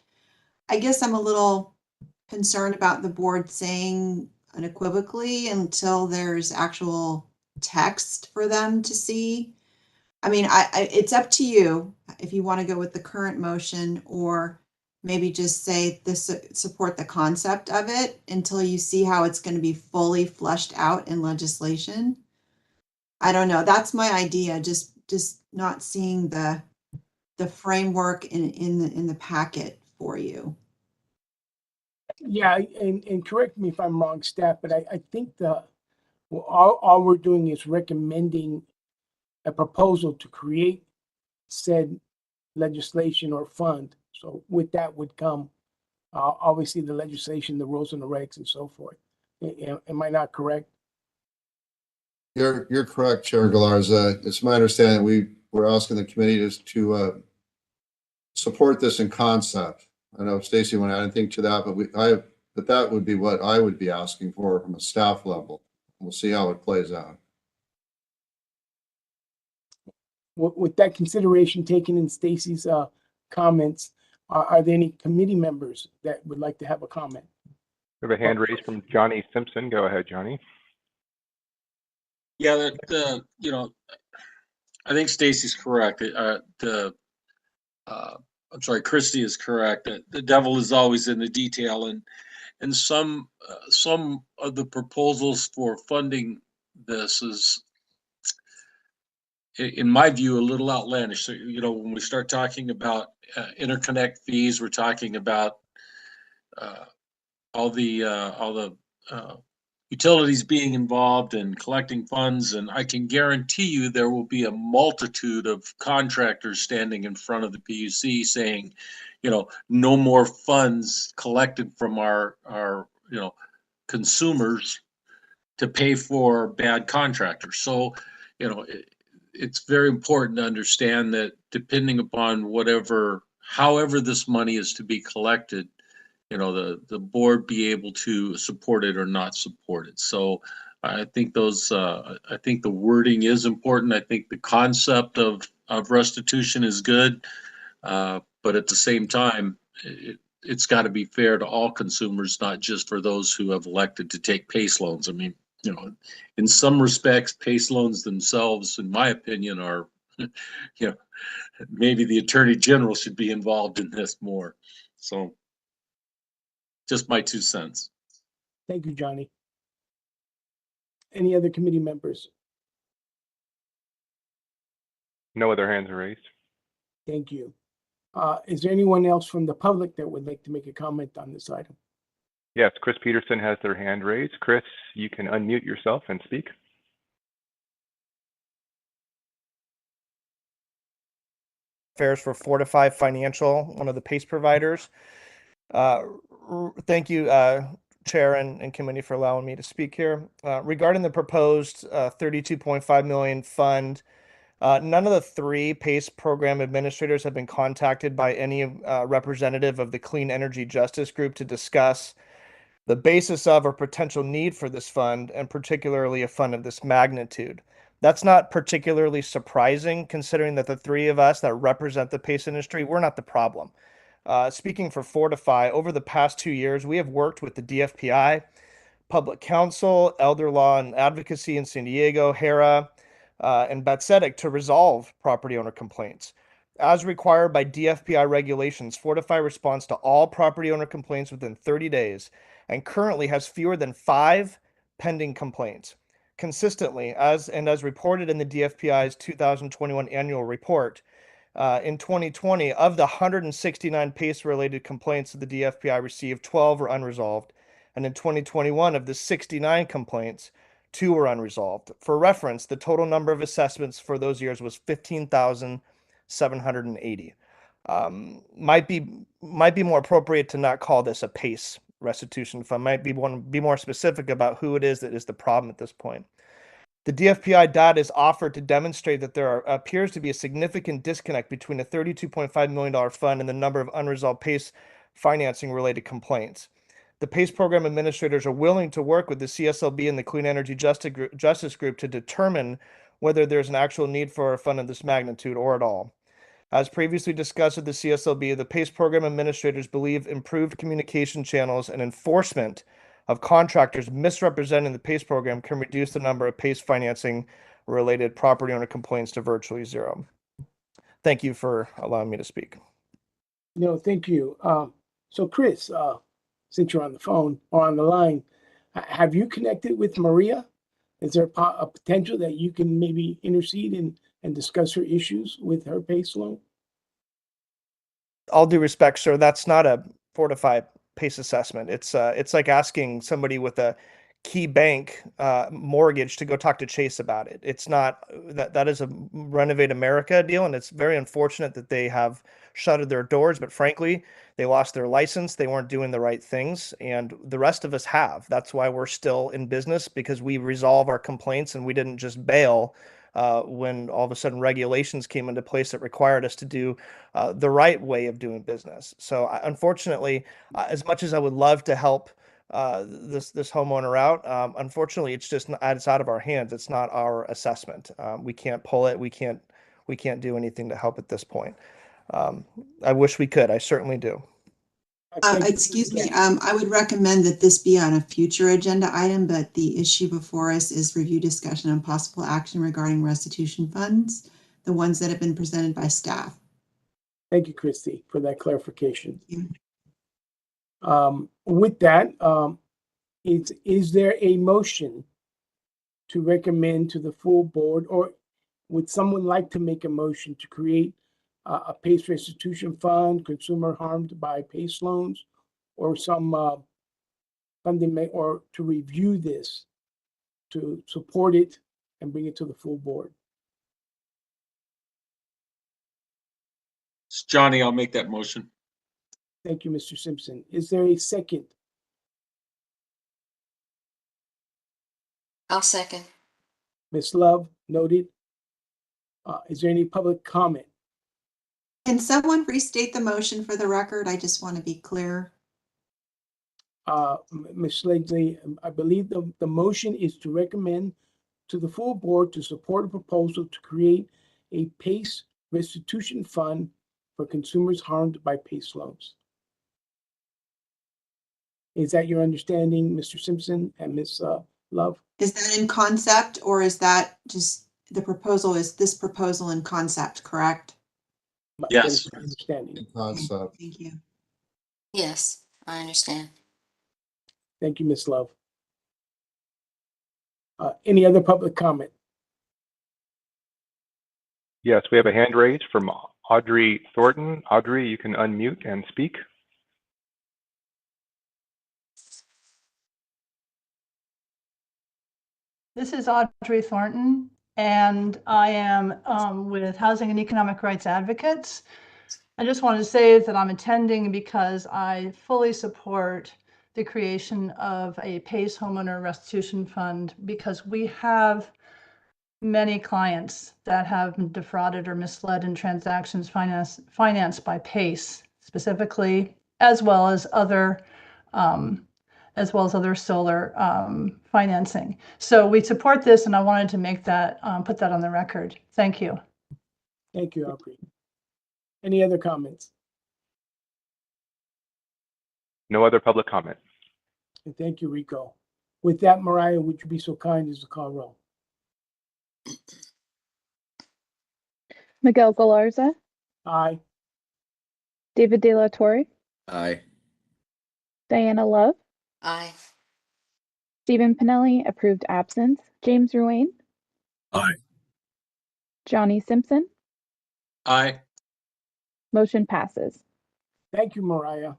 I guess I'm a little concerned about the board saying unequivocally until there's actual text for them to see. I mean, it's up to you if you want to go with the current motion or maybe just say this, support the concept of it until you see how it's going to be fully fleshed out in legislation. I don't know. That's my idea. Just not seeing the framework in the packet for you. Yeah, and correct me if I'm wrong, staff, but I think all we're doing is recommending a proposal to create said legislation or fund. So with that would come obviously the legislation, the rules and the regs and so forth. Am I not correct? You're correct, Chair Galarza. It's my understanding we're asking the committee to support this in concept. I know Stacy went out and think to that, but that would be what I would be asking for from a staff level. We'll see how it plays out. With that consideration taken in Stacy's comments, are there any committee members that would like to have a comment? We have a hand raised from Johnny Simpson. Go ahead, Johnny. Yeah, I think Stacy's correct. I'm sorry, Christy is correct. The devil is always in the detail, and some of the proposals for funding this is, in my view, a little outlandish. So, when we start talking about interconnect fees, we're talking about all the utilities being involved and collecting funds, and I can guarantee you there will be a multitude of contractors standing in front of the PUC saying, no more funds collected from our consumers to pay for bad contractors. So, it's very important to understand that depending upon however this money is to be collected, the board be able to support it or not support it. So I think I think the wording is important. I think the concept of restitution is good. But at the same time, it's got to be fair to all consumers, not just for those who have elected to take PACE loans. I mean, in some respects, PACE loans themselves, in my opinion, are, maybe the Attorney General should be involved in this more. So just my 2 cents. Thank you, Johnny. Any other committee members? No other hands are raised. Thank you. Is there anyone else from the public that would like to make a comment on this item? Yes, Chris Peterson has their hand raised. Chris, you can unmute yourself and speak. Affairs for Fortify Financial, one of the PACE providers. Thank you, Chair and Committee, for allowing me to speak here. Regarding the proposed $32.5 million fund, none of the 3 PACE program administrators have been contacted by any representative of the Clean Energy Justice Group to discuss the basis of or potential need for this fund, and particularly a fund of this magnitude. That's not particularly surprising, considering that the 3 of us that represent the PACE industry, we're not the problem. Speaking for Fortify, over the past 2 years, we have worked with the DFPI, Public Counsel, Elder Law and Advocacy in San Diego, HERA, and BATSEDIC to resolve property owner complaints. As required by DFPI regulations, Fortify responds to all property owner complaints within 30 days and currently has fewer than 5 pending complaints. Consistently, as reported in the DFPI's 2021 annual report, in 2020, of the 169 PACE-related complaints that the DFPI received, 12 were unresolved. And in 2021, of the 69 complaints, 2 were unresolved. For reference, the total number of assessments for those years was 15,780. Might be more appropriate to not call this a PACE restitution fund. Might be more specific about who it is that is the problem at this point. The DFPI data is offered to demonstrate that there appears to be a significant disconnect between a $32.5 million fund and the number of unresolved PACE financing-related complaints. The PACE program administrators are willing to work with the CSLB and the Clean Energy Justice Group to determine whether there's an actual need for a fund of this magnitude or at all. As previously discussed with the CSLB, the PACE program administrators believe improved communication channels and enforcement of contractors misrepresenting the PACE program can reduce the number of PACE financing related property owner complaints to virtually 0. Thank you for allowing me to speak. No, thank you. So Chris, since you're on the phone or on the line, have you connected with Maria? Is there a potential that you can maybe intercede and discuss her issues with her PACE loan? All due respect, sir, that's not a Fortify PACE assessment. It's like asking somebody with a key bank mortgage to go talk to Chase about it. It's not that is a Renovate America deal, and it's very unfortunate that they have shuttered their doors, but frankly, they lost their license. They weren't doing the right things, and the rest of us have. That's why we're still in business, because we resolve our complaints and we didn't just bail when all of a sudden regulations came into place that required us to do the right way of doing business. So unfortunately, as much as I would love to help this homeowner out, unfortunately, it's out of our hands. It's not our assessment. We can't pull it. We can't do anything to help at this point. I wish we could. I certainly do. Excuse me. I would recommend that this be on a future agenda item, but the issue before us is review, discussion, and possible action regarding restitution funds, the ones that have been presented by staff. Thank you, Christy, for that clarification. With that, is there a motion to recommend to the full board, or would someone like to make a motion to create a PACE restitution fund, consumer harmed by PACE loans, or some funding or to review this, to support it and bring it to the full board? It's Johnny, I'll make that motion. Thank you, Mr. Simpson. Is there a second? I'll second. Ms. Love, noted. Is there any public comment? Can someone restate the motion for the record? I just want to be clear. Ms. Schlegel, I believe the motion is to recommend to the full board to support a proposal to create a PACE restitution fund for consumers harmed by PACE loans. Is that your understanding, Mr. Simpson and Ms. Love? Is that in concept, or is that just the proposal? Is this proposal in concept, correct? Yes. Understanding. Concept. Thank you. Yes, I understand. Thank you, Ms. Love. Any other public comment? Yes, we have a hand raised from Audrey Thornton. Audrey, you can unmute and speak. This is Audrey Thornton, and I am with Housing and Economic Rights Advocates. I just wanted to say that I'm attending because I fully support the creation of a PACE homeowner restitution fund, because we have many clients that have been defrauded or misled in transactions financed by PACE specifically, as well as other solar financing. So we support this, and I wanted to make that, put that on the record. Thank you. Thank you, Audrey. Any other comments? No other public comment. And thank you, Rico. With that, Mariah, would you be so kind as to call roll? Miguel Galarza, Aye. David De La Torre, Aye. Diana Love, Aye. Stephen Panelli, approved absence. James Ruane, Aye. Johnny Simpson, Aye. motion passes. Thank you, Mariah.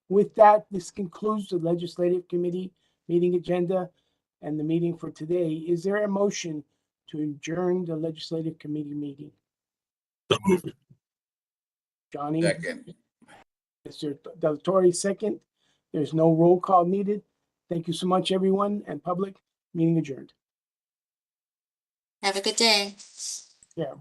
With that, this concludes the Legislative Committee meeting agenda and the meeting for today. Is there a motion to adjourn the Legislative Committee meeting? Johnny? Second. Mr. Del Torre, second. There's no roll call needed. Thank you so much, everyone, and public. Meeting adjourned. Have a good day. Yeah.